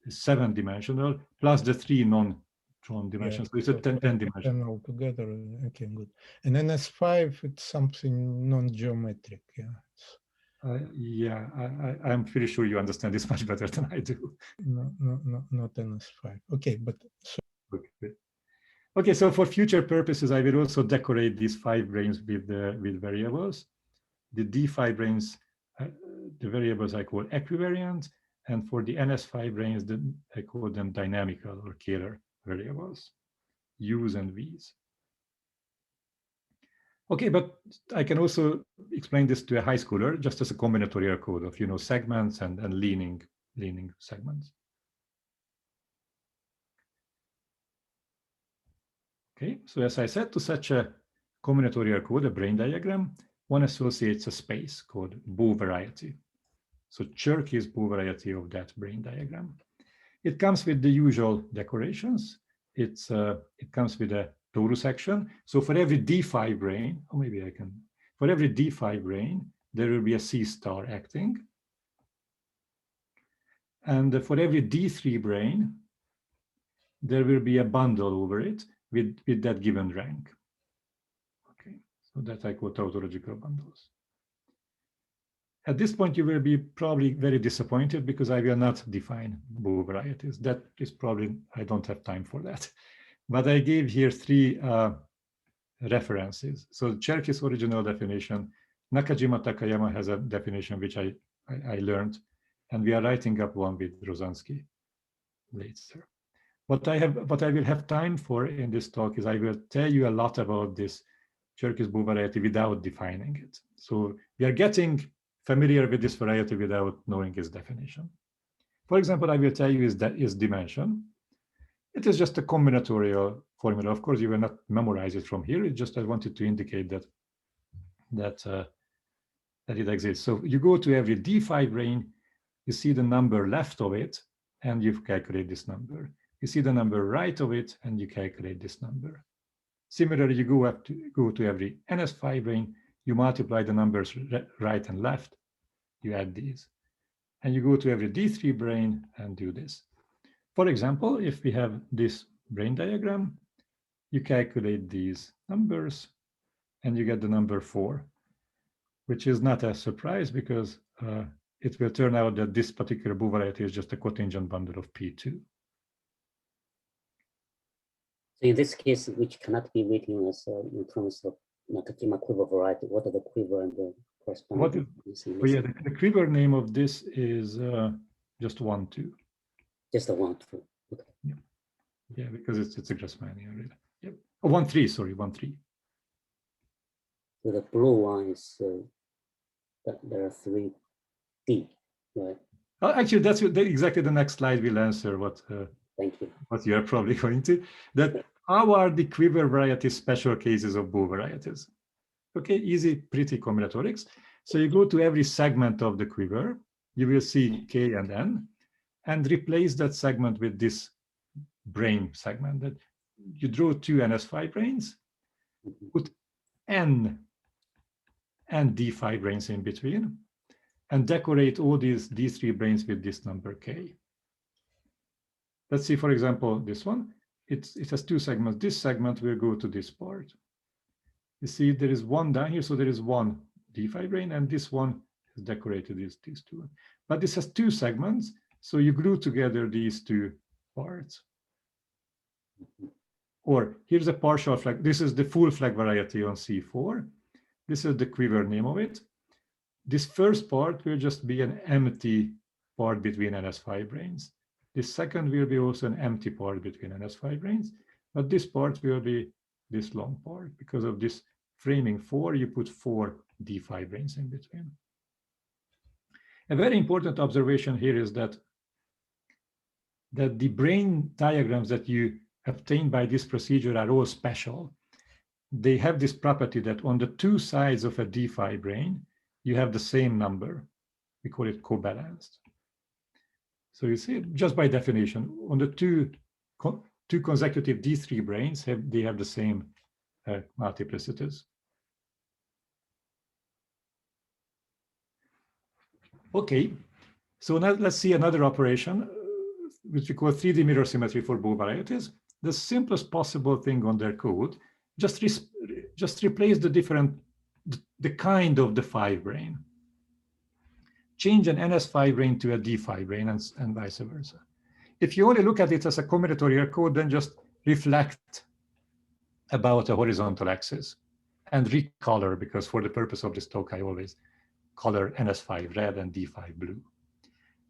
is 7-dimensional plus the 3 non-drawn dimensions. Yeah, so it's a 10-dimensional altogether. Okay, good. And NS5, it's something non-geometric. Yeah. Yeah, I'm pretty sure you understand this much better than I do. No, not NS5. Okay, but so. Okay, so for future purposes, I will also decorate these 5 branes with variables. The D5 branes, the variables I call equivariant, and for the NS5 branes, I call them dynamical or scalar variables, U's and V's. Okay, but I can also explain this to a high schooler just as a combinatorial code of segments and leaning segments. Okay, so as I said, to such a combinatorial code, a brane diagram, one associates a space called Bow variety. So Cherkis Bow variety of that brane diagram. It comes with the usual decorations. It comes with a Torus action. So for every D5 brane, or maybe I can, for every D5 brane, there will be a C star acting. And for every D3 brane, there will be a bundle over it with that given rank. Okay, so that I call tautological bundles. At this point, you will be probably very disappointed because I will not define Bow varieties. That is probably, I don't have time for that. But I gave here 3 references. So Cherkis original definition, Nakajima Takayama has a definition which I learned, and we are writing up one with Rosansky later. What I will have time for in this talk is I will tell you a lot about this Cherkis Bow variety without defining it. So we are getting familiar with this variety without knowing its definition. For example, I will tell you is dimension. It is just a combinatorial formula. Of course, you will not memorize it from here. It's just I wanted to indicate that it exists. So you go to every D5 brane, you see the number left of it, and you calculate this number. You see the number right of it, and you calculate this number. Similarly, you go to every NS5 brane, you multiply the numbers right and left, you add these. And you go to every D3 brane and do this. For example, if we have this brane diagram, you calculate these numbers and you get the number 4, which is not a surprise because it will turn out that this particular Bow variety is just a cotangent bundle of P2. So in this case, which cannot be written as in terms of Nakajima quiver variety, what are the quiver and the corresponding? The quiver name of this is just 1, 2. Just a 1, 2. Okay. Yeah, because it's a Grassmannian, really. Yep. Oh, 1, 3. Sorry, 1, 3. So the blue one is there are 3 D, right? Actually, that's exactly the next slide will answer what. Thank you. What you are probably going to. That how are the quiver varieties special cases of Bow varieties? Okay, easy, pretty combinatorics. So you go to every segment of the quiver, you will see K and N, and replace that segment with this brane segment. That you draw two NS5 branes, put N and D5 branes in between, and decorate all these three branes with this number K. Let's see, for example, this one. It has two segments. This segment will go to this part. You see, there is one down here, so there is one D5 brane, and this one is decorated as these two. But this has two segments, so you glue together these two parts. Or here's a partial flag. This is the full flag variety on C4. This is the quiver name of it. This first part will just be an empty part between NS5 branes. This second will be also an empty part between NS5 branes, but this part will be this long part. Because of this framing 4, you put 4 D5 branes in between. A very important observation here is that the brane diagrams that you obtain by this procedure are all special. They have this property that on the two sides of a D5 brane, you have the same number. We call it cobalanced. So you see, just by definition, on the two consecutive D3 branes, they have the same multiplicities. Okay, so now let's see another operation, which we call 3D mirror symmetry for Bow varieties. The simplest possible thing on their code, just replace the kind of the 5 brane. Change an NS5 brane to a D5 brane and vice versa. If you only look at it as a combinatorial code, then just reflect about a horizontal axis and recolor, because for the purpose of this talk, I always color NS5 red and D5 blue.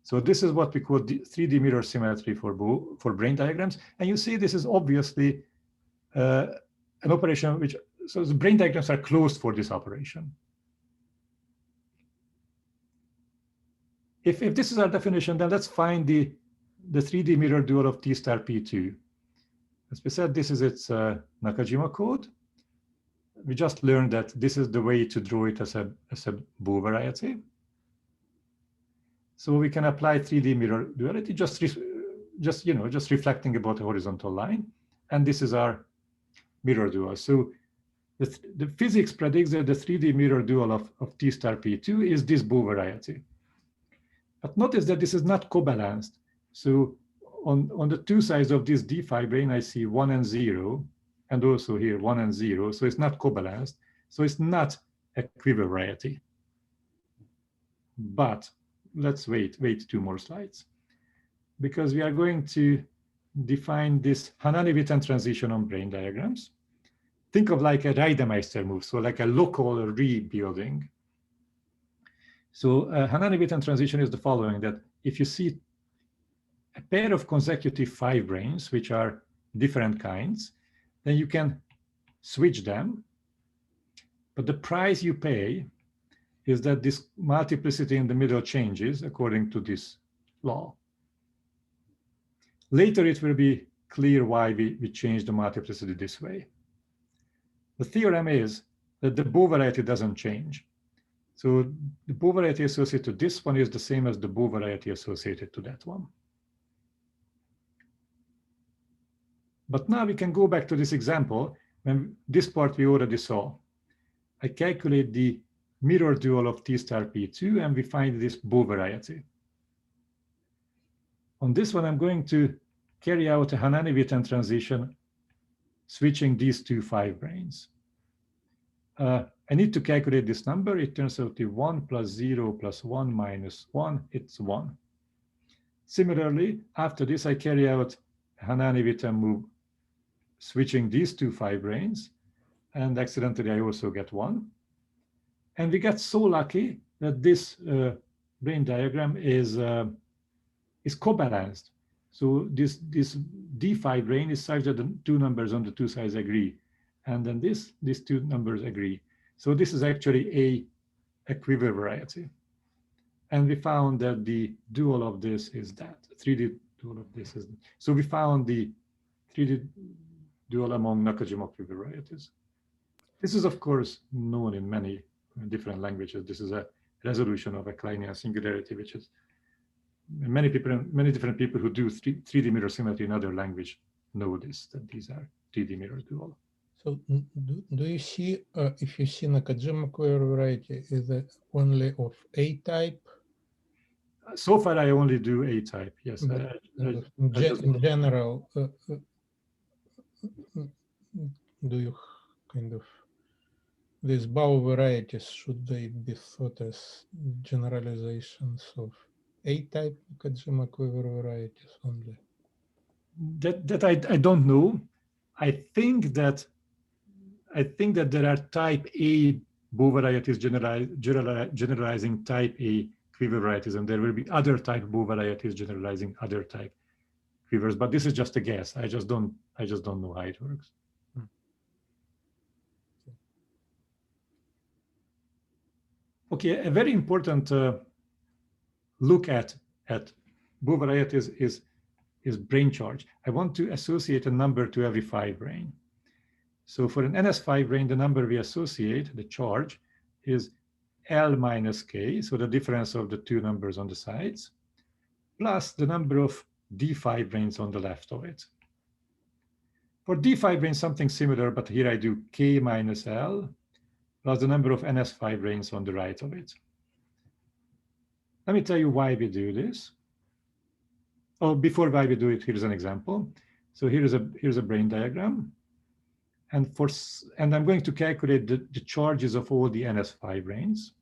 So this is what we call 3D mirror symmetry for brane diagrams. And you see this is obviously an operation which, so the brane diagrams are closed for this operation. If this is our definition, then let's find the 3D mirror dual of T star P2. As we said, this is its Nakajima code. We just learned that this is the way to draw it as a Bow variety. So we can apply 3D mirror duality, just reflecting about a horizontal line. And this is our mirror dual. So the physics predicts that the 3D mirror dual of T star P2 is this Bow variety. But notice that this is not cobalanced. So on the two sides of this D5 brane, I see 1 and 0, and also here 1 and 0. So it's not cobalanced. So it's not a quiver variety. But let's wait 2 more slides, because we are going to define this Hanani-Witten transition on brane diagrams. Think of like a Reidemeister move, so like a local rebuilding. So Hanani-Witten transition is the following, that if you see a pair of consecutive 5 branes, which are different kinds, then you can switch them. But the price you pay is that this multiplicity in the middle changes according to this law. Later, it will be clear why we change the multiplicity this way. The theorem is that the Bow variety doesn't change. So the Bow variety associated to this one is the same as the Bow variety associated to that one. But now we can go back to this example, when this part we already saw. I calculate the mirror dual of T star P2, and we find this Bow variety. On this one, I'm going to carry out a Hanani-Witten transition, switching these two 5 branes. I need to calculate this number. It turns out to 1 plus 0 plus 1 minus 1, it's 1. Similarly, after this, I carry out a Hanani-Witten move, switching these two 5 branes, and accidentally I also get 1. And we get so lucky that this brane diagram is cobalanced. So this D5 brane is such that the two numbers on the two sides agree, and then these two numbers agree. So this is actually a quiver variety. And we found that the dual of this is that 3D dual of this is. So we found the 3D dual among Nakajima quiver varieties. This is, of course, known in many different languages. This is a resolution of a Kleinian singularity, which is many different people who do 3D mirror symmetry in other language know this, that these are 3D mirror dual. So do you see, if you see Nakajima variety, is it only of A type? So far, I only do A type, yes. In general, do you kind of, these Bow varieties, should they be thought as generalizations of A-type Nakajima varieties only? That I don't know. I think that there are type A Bow varieties generalizing type A quiver varieties, and there will be other type Bow varieties generalizing other type quivers. But this is just a guess. I just don't know how it works. Okay, a very important look at Bow varieties is brane charge. I want to associate a number to every 5 brane. So for an NS5 brane, the number we associate, the charge, is L minus K, so the difference of the two numbers on the sides, plus the number of D5 branes on the left of it. For D5 branes, something similar, but here I do K minus L, plus the number of NS5 branes on the right of it. Let me tell you why we do this. Oh, before why we do it, here's an example. So here's a brane diagram. And I'm going to calculate the charges of all the NS5 branes.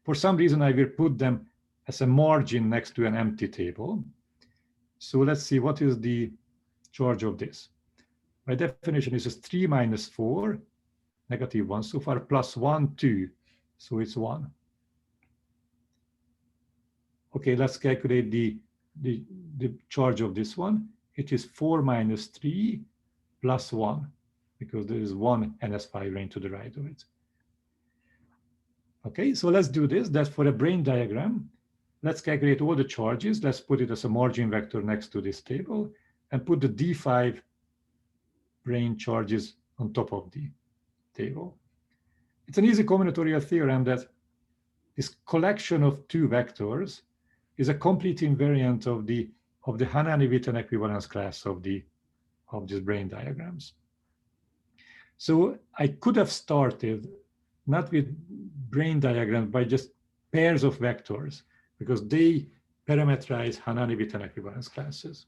For some reason, I will put them as a margin next to an empty table. So let's see, what is the charge of this? By definition, this is 3 minus 4, negative 1 so far, plus 1, 2. So it's 1. Okay, let's calculate the charge of this one. It is 4 minus 3 plus 1, because there is one NS5 brane to the right of it. Okay, so let's do this. That's for a brane diagram. Let's calculate all the charges. Let's put it as a margin vector next to this table and put the D5 brane charges on top of the table. It's an easy combinatorial theorem that this collection of two vectors is a complete invariant of the Hanani-Witten equivalence class of these brane diagrams. So I could have started not with brane diagrams, by just pairs of vectors, because they parameterize Hanani-Witten equivalence classes.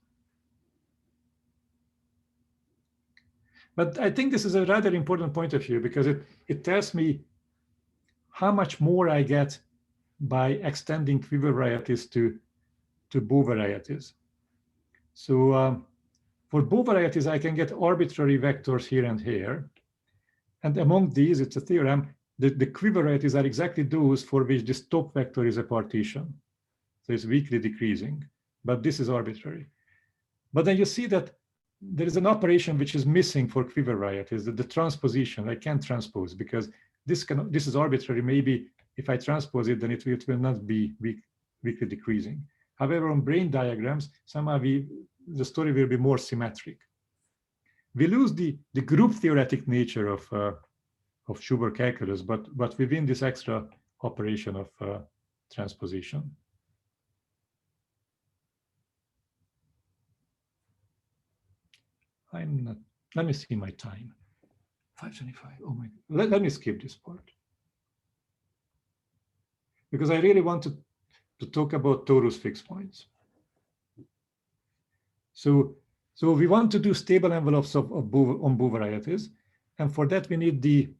But I think this is a rather important point of view, because it tells me how much more I get by extending quiver varieties to Bow varieties. So for Bow varieties, I can get arbitrary vectors here and here. And among these, it's a theorem, the quiver varieties are exactly those for which this top vector is a partition. So it's weakly decreasing, but this is arbitrary. But then you see that there is an operation which is missing for quiver varieties, the transposition. I can't transpose because this is arbitrary. Maybe if I transpose it, then it will not be weakly decreasing. However, on brane diagrams, somehow the story will be more symmetric. We lose the group theoretic nature of Schubert calculus, but within this extra operation of transposition. I'm not. Let me see my time. 5:25. Oh my. Let me skip this part, because I really want to talk about Torus fixed points. So we want to do stable envelopes on Bow varieties, and for that we need the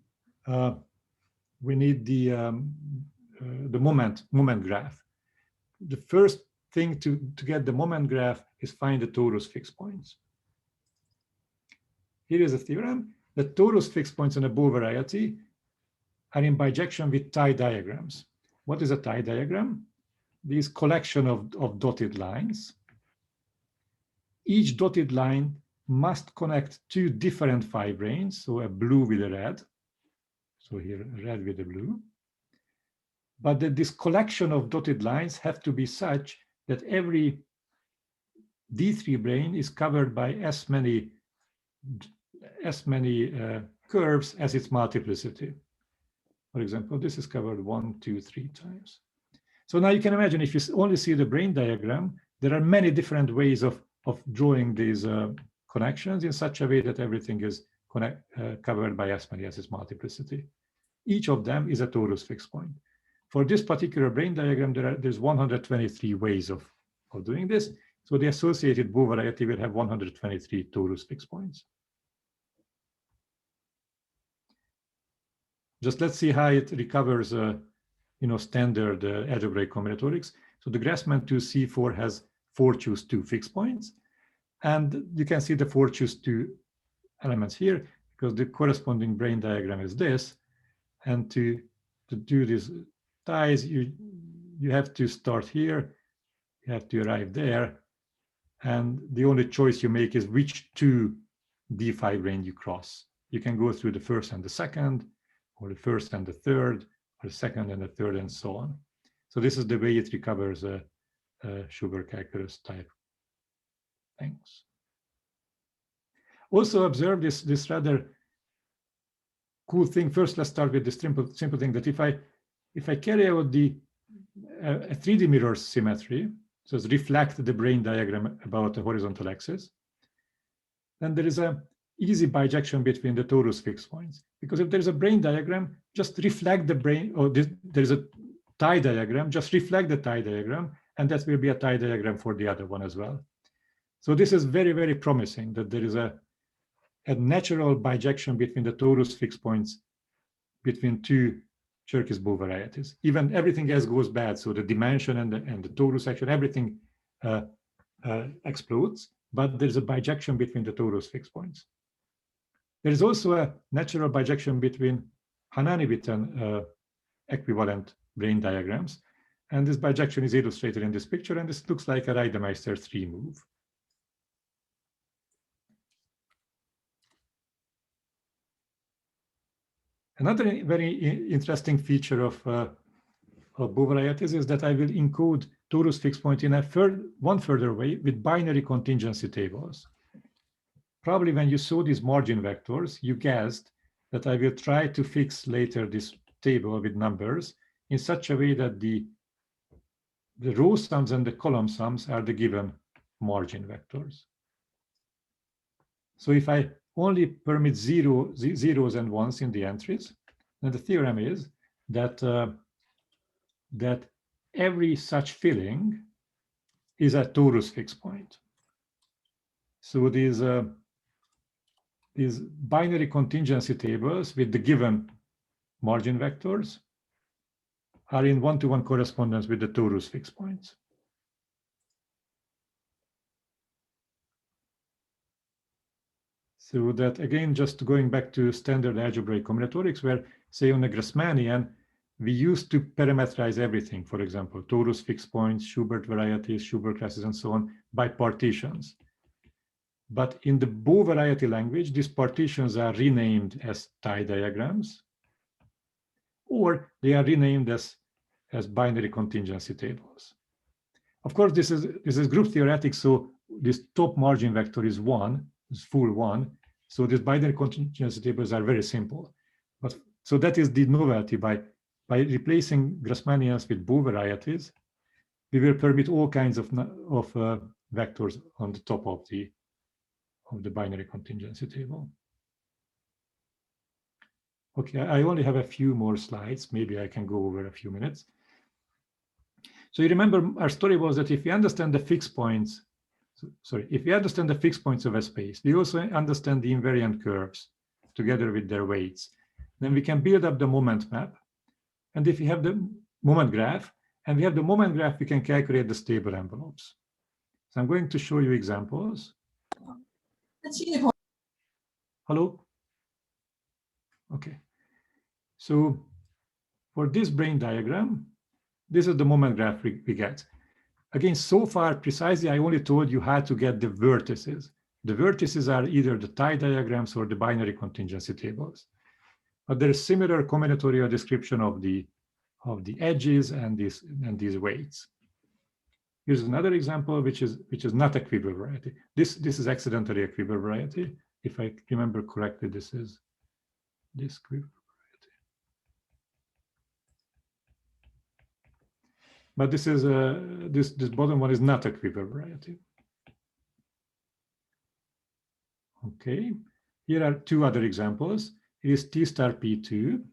moment graph. The first thing to get the moment graph is find the Torus fixed points. Here is a theorem that Torus fixed points on a Bow variety are in bijection with tie diagrams. What is a tie diagram? This collection of dotted lines. Each dotted line must connect two different phi branes, so a blue with a red. So here, a red with a blue. But this collection of dotted lines have to be such that every D3 brane is covered by as many curves as its multiplicity. For example, this is covered 1, 2, 3 times. So now you can imagine if you only see the brain diagram, there are many different ways of drawing these connections in such a way that everything is covered by Asmanias's multiplicity. Each of them is a torus fixed point. For this particular brain diagram, there's 123 ways of doing this. So the associated Bow variety will have 123 torus fixed points. Just let's see how it recovers standard algebraic combinatorics. So the Grassmann 2C4 has 4 choose 2 fixed points. And you can see the 4 choose 2 elements here because the corresponding brain diagram is this. And to do these ties, you have to start here, you have to arrive there. And the only choice you make is which 2 D5 range you cross. You can go through the first and the second, or the first and the third, or the second and the third, and so on. So this is the way it recovers a Schubert calculus type things. Also observe this rather cool thing. First, let's start with this simple thing that if I carry out a 3D mirror symmetry, so it's reflect the brain diagram about the horizontal axis, then there is a easy bijection between the torus fixed points. Because if there is a brain diagram, just reflect the brain, or there is a tie diagram, just reflect the tie diagram, and that will be a tie diagram for the other one as well. So this is very, very promising that there is a natural bijection between the torus fixed points between 2 Cherkis Bow varieties. Even everything else goes bad, so the dimension and the torus action, everything explodes, but there's a bijection between the torus fixed points. There is also a natural bijection between Hanani-Witten equivalent brain diagrams, and this bijection is illustrated in this picture, and this looks like a Reidemeister 3 move. Another very interesting feature of Bow varieties is that I will encode torus fixed point in one further way with binary contingency tables. Probably when you saw these margin vectors, you guessed that I will try to fix later this table with numbers in such a way that the row sums and the column sums are the given margin vectors. So if I only permit zeros and ones in the entries, then the theorem is that that every such filling is a torus fixed point. So these binary contingency tables with the given margin vectors are in one-to-one correspondence with the torus fixed points. So that, again, just going back to standard algebraic combinatorics, where, say, on a Grassmannian, we used to parameterize everything, for example, torus fixed points, Schubert varieties, Schubert classes, and so on, by partitions. But in the Bow variety language, these partitions are renamed as tie diagrams, or they are renamed as binary contingency tables. Of course, this is group theoretic, so this top margin vector is 1, is full 1. So these binary contingency tables are very simple. But so that is the novelty. By replacing Grassmannians with Bow varieties, we will permit all kinds of vectors on the top of the binary contingency table. Okay, I only have a few more slides. Maybe I can go over a few minutes. So you remember our story was that if we understand the fixed points, if we understand the fixed points of a space, we also understand the invariant curves together with their weights. Then we can build up the moment map. And if we have the moment graph, and we have the moment graph, we can calculate the stable envelopes. So I'm going to show you examples. Hello? Okay. So for this brain diagram, this is the moment graph we get. Again, so far, precisely, I only told you how to get the vertices. The vertices are either the tie diagrams or the binary contingency tables. But there is similar combinatorial description of the edges and these weights. Here's another example, which is not a quiver variety. This is accidentally a quiver variety. If I remember correctly, this is this quiver variety. But this is this bottom one is not a quiver variety. Okay, here are two other examples. It is T star P2,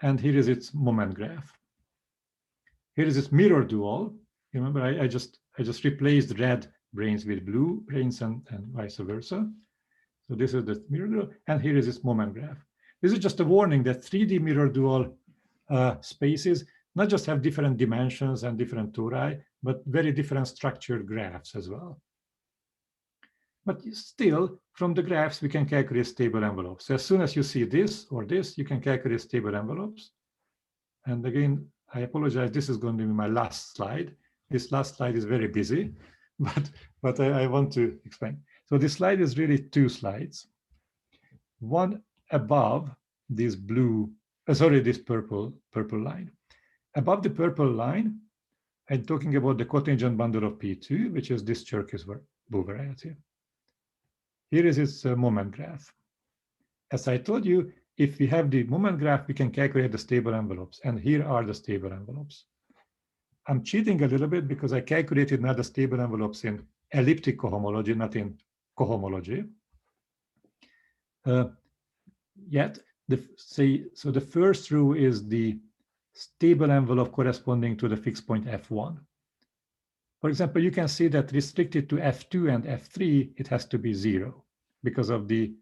and here is its moment graph. Here is its mirror dual. Remember, I just replaced red branes with blue branes and vice versa. So this is the mirror dual, and here is its moment graph. This is just a warning that 3D mirror dual spaces not just have different dimensions and different tori, but very different structured graphs as well. But still, from the graphs, we can calculate stable envelopes. So as soon as you see this or this, you can calculate stable envelopes. And again, I apologize, this is going to be my last slide. This last slide is very busy, but I want to explain. So this slide is really two slides. One above this blue, this purple line. Above the purple line, I'm talking about the cotangent bundle of P2, which is this Cherkis variety. Here is its moment graph. As I told you, if we have the moment graph, we can calculate the stable envelopes, and here are the stable envelopes. I'm cheating a little bit because I calculated now the stable envelopes in elliptic cohomology, not in cohomology. Yet, so the first row is the stable envelope corresponding to the fixed point F1. For example, you can see that restricted to F2 and F3, it has to be 0 because of the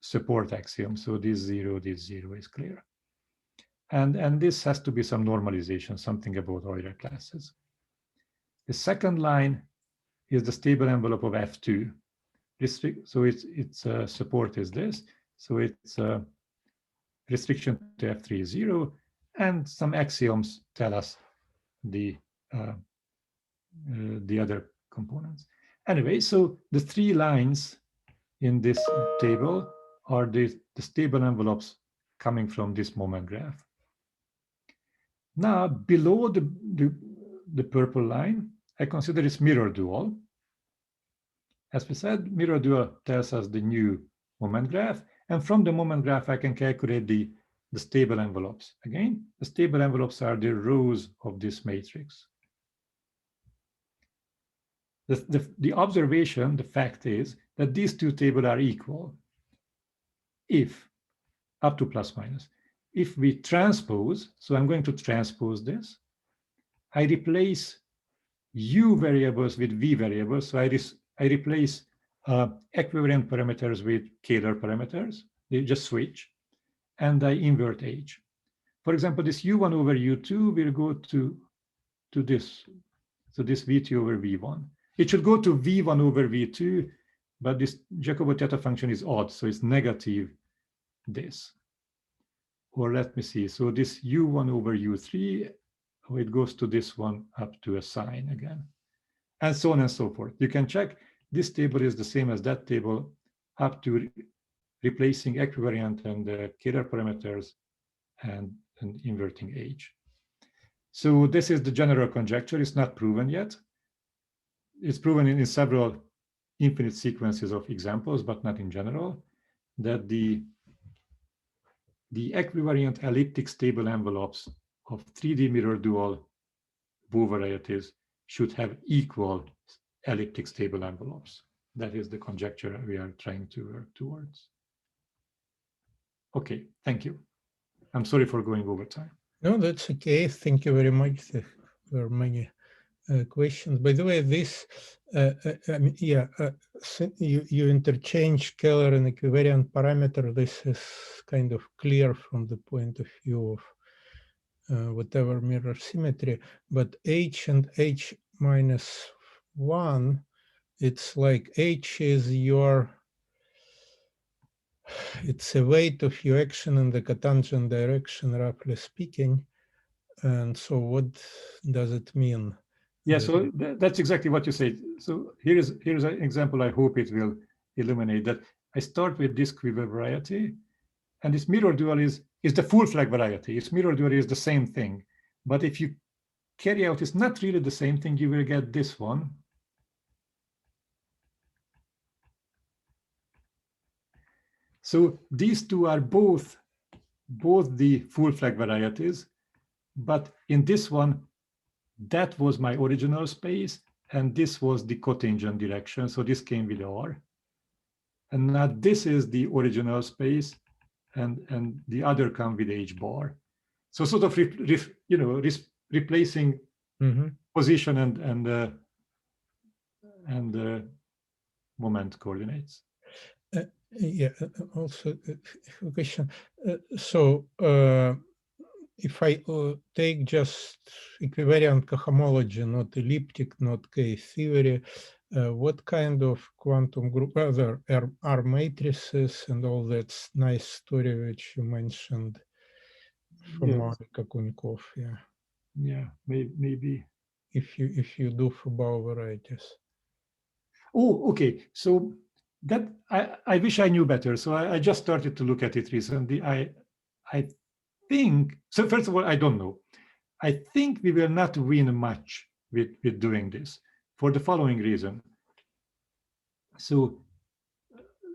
support axiom. So this 0 is clear. And this has to be some normalization, something about Euler classes. The second line is the stable envelope of F2. So its support is this. So it's restriction to F3 is 0, and some axioms tell us the other components. Anyway, so the three lines in this table are the stable envelopes coming from this moment graph. Now, below the purple line, I consider its mirror dual. As we said, mirror dual tells us the new moment graph, and from the moment graph, I can calculate the stable envelopes. Again, the stable envelopes are the rows of this matrix. The observation, the fact is that these two tables are equal if, up to plus minus, if we transpose, so I'm going to transpose this, I replace u variables with v variables, so I replace equivariant parameters with scalar parameters, they just switch, and I invert h. For example, this u1 over u2 will go to this, so this v2 over v1. It should go to v1 over v2, but this Jacobi theta function is odd, so it's negative this. Or let me see, so this u1 over u3, it goes to this one up to a sign again, and so on and so forth. You can check this table is the same as that table up to replacing equivariant and scalar parameters and inverting h. So this is the general conjecture. It's not proven yet. It's proven in several infinite sequences of examples, but not in general, that the equivariant elliptic stable envelopes of 3D mirror dual Wu varieties should have equal elliptic stable envelopes. That is the conjecture we are trying to work towards. Okay, thank you. I'm sorry for going over time. No, that's okay. Thank you very much. There were many questions. By the way, this, you interchange scalar and equivariant parameter. This is kind of clear from the point of view of whatever mirror symmetry, but h and h minus 1, it's like h is it's a weight of your action in the cotangent direction, roughly speaking. And so what does it mean? Yeah, so that's exactly what you say. So here's an example. I hope it will illuminate that. I start with this quiver variety, and this mirror dual is the full flag variety. Its mirror dual is the same thing. But if you carry out, it's not really the same thing, you will get this one. So these two are both the full flag varieties, but in this one, that was my original space, and this was the cotangent direction. So this came with R. And now this is the original space, and the other come with H bar. So sort of replacing position and moment coordinates. Yeah, also a question. So if I take just equivariant cohomology, not elliptic, not case theory, what kind of quantum group, other R matrices and all that nice story which you mentioned from Yes. Monica Kunkov, yeah. Yeah, maybe. If you do for Bauer varieties. Oh, okay. So that I wish I knew better. So I just started to look at it recently. I think, so first of all, I don't know. I think we will not win much with doing this for the following reason. So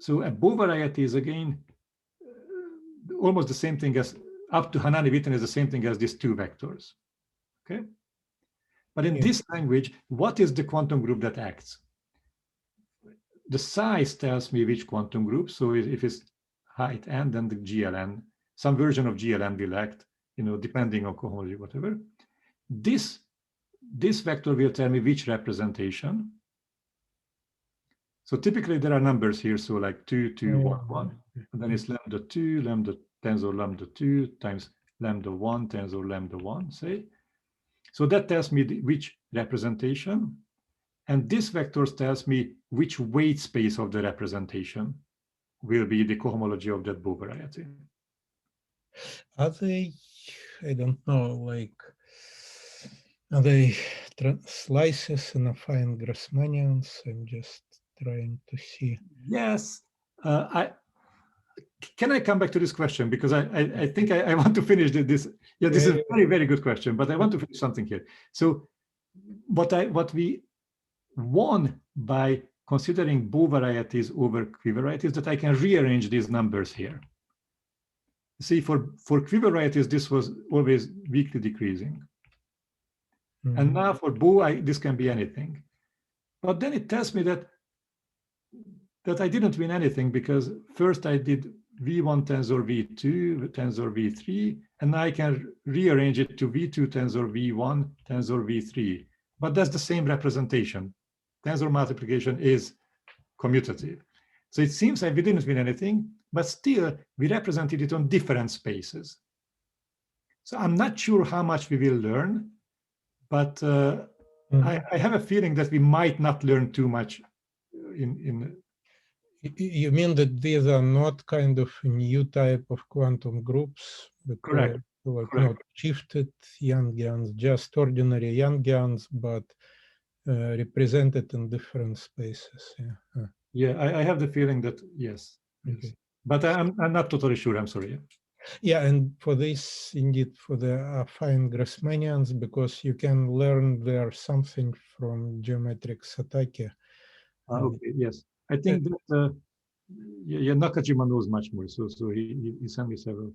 a Bow variety is again almost the same thing as up to Hanani-Witten is the same thing as these two vectors. Okay. But in this language, what is the quantum group that acts? The size tells me which quantum group. So if it's height n, then the GLN, some version of GLN will act, depending on cohomology, whatever. This vector will tell me which representation. So typically there are numbers here. So like 2, 2, 1, 1. And then it's lambda 2, lambda tensor lambda 2 times lambda 1 tensor lambda 1, say. So that tells me which representation. And this vector tells me which weight space of the representation will be the cohomology of that Bow variety. Are they, I don't know, like, are they slices in affine Grassmannians? I'm just trying to see. Yes. Can I come back to this question? Because I think I want to finish this. Yeah, this is a very, very good question, but I want to finish something here. So what we won by considering Bow varieties over equivarieties, that I can rearrange these numbers here. See, for equivarieties, this was always weakly decreasing. And now for Bow, this can be anything. But then it tells me that I didn't win anything, because first I did V1 tensor V2 tensor V3, and now I can rearrange it to V2 tensor V1 tensor V3. But that's the same representation. Tensor multiplication is commutative. So it seems like we didn't win anything, but still we represented it on different spaces. So I'm not sure how much we will learn, but I have a feeling that we might not learn too much in. You mean that these are not kind of a new type of quantum groups? Correct. Like Correct. not shifted Yangians, just ordinary Yangians, but represented in different spaces. Yeah. Yeah, I have the feeling that yes. Okay. Yes. But I'm not totally sure. I'm sorry. Yeah, and for this, indeed, for the affine Grassmannians, because you can learn there something from geometric Satake. Okay. Yes, I think that Nakajima knows much more. So he sent me several.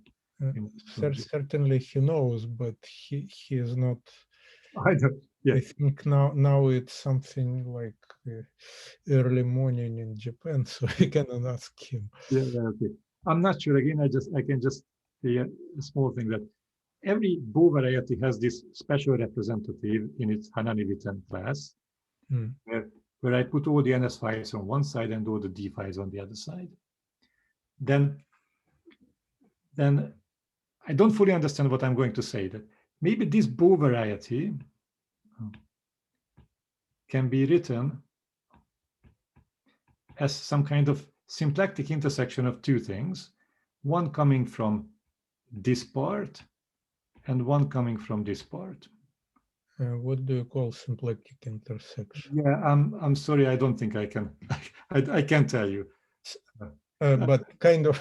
Certainly he knows, but he is not. I don't. Yeah. I think now it's something like early morning in Japan, so I cannot ask him. Yeah. Okay. I'm not sure. Again, I can just say a small thing that every Bow variety has this special representative in its Hanani-Witten class, where I put all the NS files on one side and all the D files on the other side. Then I don't fully understand what I'm going to say. That maybe this Bow variety can be written as some kind of symplectic intersection of two things, one coming from this part and one coming from this part. What do you call symplectic intersection? Yeah, I'm sorry, I don't think I can. I can't tell you. But kind of,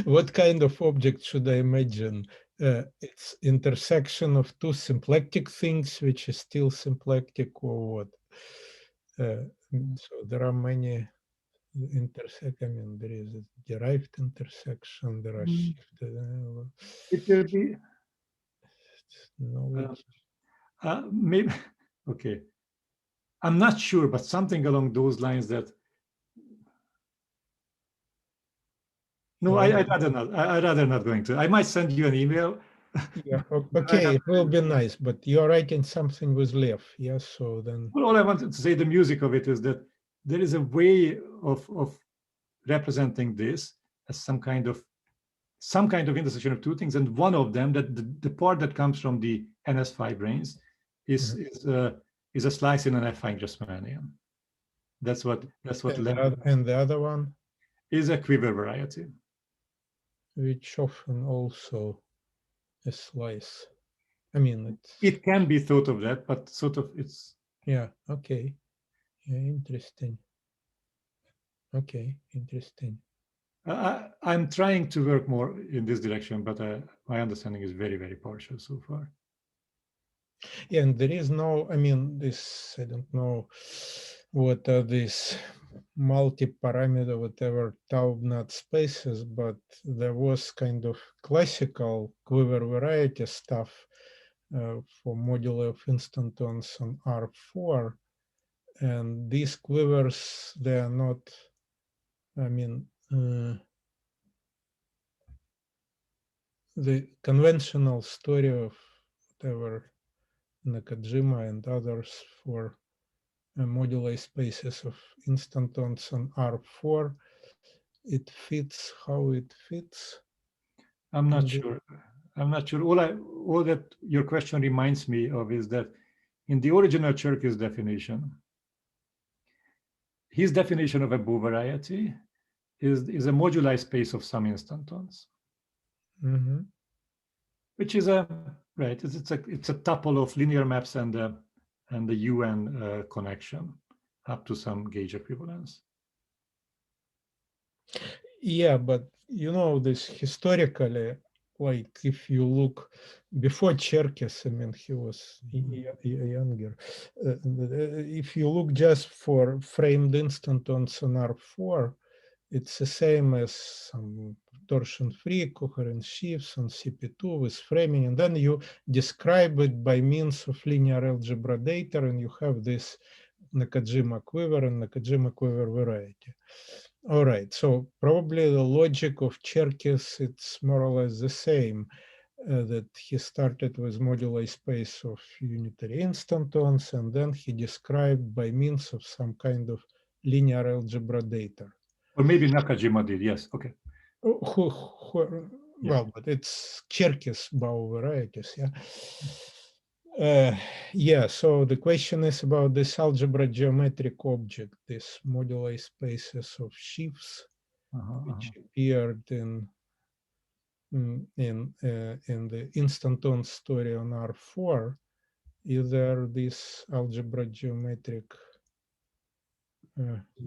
what kind of object should I imagine? It's intersection of two symplectic things, which is still symplectic, or what? So there are many intersect. I mean, there is a derived intersection. There are shifted. It will be. Maybe, okay. I'm not sure, but something along those lines that. No, I'd rather not. I'd rather not going to. I might send you an email. Yeah, okay, it will be nice, but you're writing something with Lev, yes, so then. Well, all I wanted to say, the music of it is that there is a way of representing this as some kind of intersection of two things, and one of them, that the part that comes from the NS5 brains is a slice in an affine Grassmannian. That's what And the other one? Is a quiver variety. Which often also a slice. I mean, it can be thought of that, but sort of it's. Yeah, okay. Yeah, interesting. Okay, interesting. I'm trying to work more in this direction, but my understanding is very, very partial so far. Yeah, and there is no, I mean, this, I don't know what are these multi-parameter, whatever tau-knot spaces, but there was kind of classical quiver variety stuff for modular of instantons on R4. And these quivers, they are not, I mean, the conventional story of whatever Nakajima and others for moduli spaces of instantons on R4, it fits how it fits. I'm not sure. I'm not sure. All that your question reminds me of is that in the original Cherkis definition, his definition of a Bow variety is a moduli space of some instantons, which is a right. It's a tuple of linear maps and the UN connection up to some gauge equivalence. Yeah, but you know this historically, like if you look before Cherkis, I mean, he was younger. If you look just for framed instantons on R4, it's the same as some torsion-free coherent sheaves on CP2 with framing, and then you describe it by means of linear algebra data, and you have this Nakajima quiver and Nakajima quiver variety. All right, so probably the logic of Cherkis, it's more or less the same, that he started with moduli space of unitary instantons, and then he described by means of some kind of linear algebra data. Or maybe Nakajima did, yes, okay. Well, but it's Cherkis Bow varieties, yeah. Yeah, so the question is about this algebra geometric object, this moduli spaces of sheaves, which appeared in the instanton story on R4. Is there this algebra geometric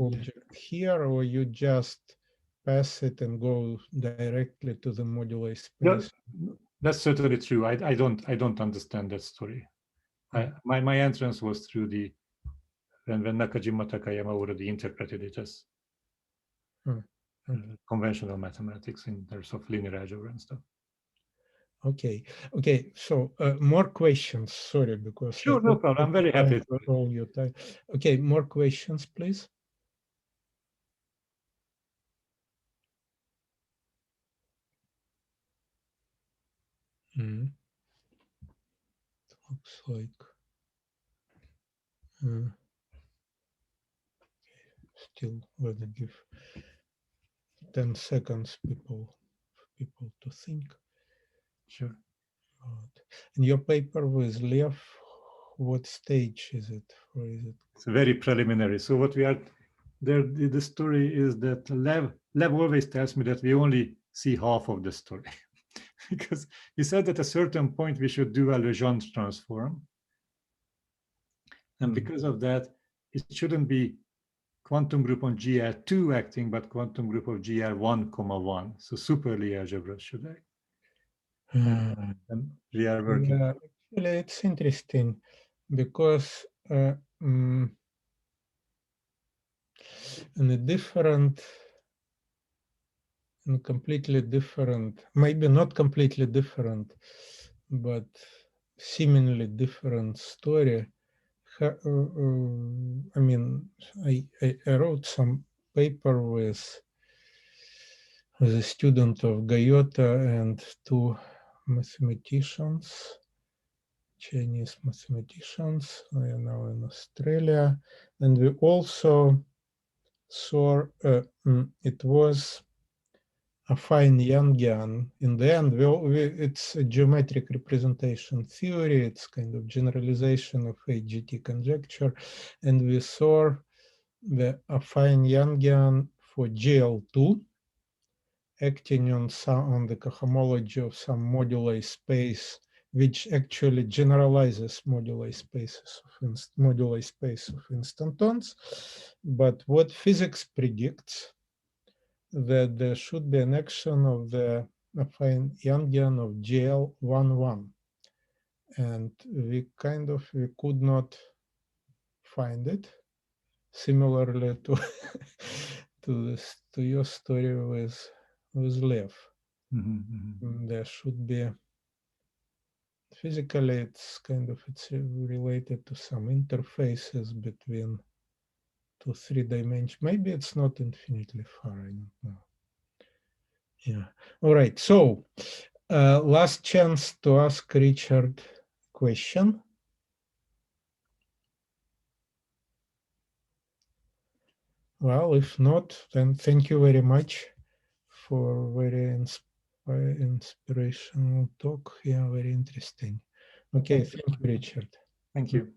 object here, or you just pass it and go directly to the moduli space? That's certainly true. I don't understand that story. My entrance was through the when Nakajima Takayama already interpreted it as conventional mathematics in terms of linear algebra and stuff. Okay. So more questions. Sorry, because sure, no problem. I'm very happy. All your time. Okay, more questions, please. It looks like still let's give 10 seconds people to think. Sure. And your paper with Lev, what stage is it? Or is it? It's very preliminary. So what we are there, the story is that Lev always tells me that we only see half of the story because he said at a certain point we should do a Legendre transform. And because of that, it shouldn't be quantum group on GR2 acting, but quantum group of GR1, 1. So super Lie algebra should act. And we are working. Yeah, actually, it's interesting because in a different, completely different, maybe not completely different, but seemingly different story. I mean, I wrote some paper with a student of Gayota and two mathematicians, Chinese mathematicians. They are now in Australia. And we also saw it was a fine Yangian. In the end, it's a geometric representation theory. It's kind of generalization of AGT conjecture. And we saw the affine Yangian for GL2 acting on the cohomology of some moduli space, which actually generalizes moduli space of instantons. But what physics predicts that there should be an action of the affine Yangian of GL11, and we could not find it. Similarly to to your story with Lev. There should be physically it's related to some interfaces between 2-3 dimensions. Maybe it's not infinitely far, I don't know. Yeah. All right. So last chance to ask Richard question. Well, if not, then thank you very much for very inspirational talk. Yeah, very interesting. Okay, thank you, Richard. Thank you.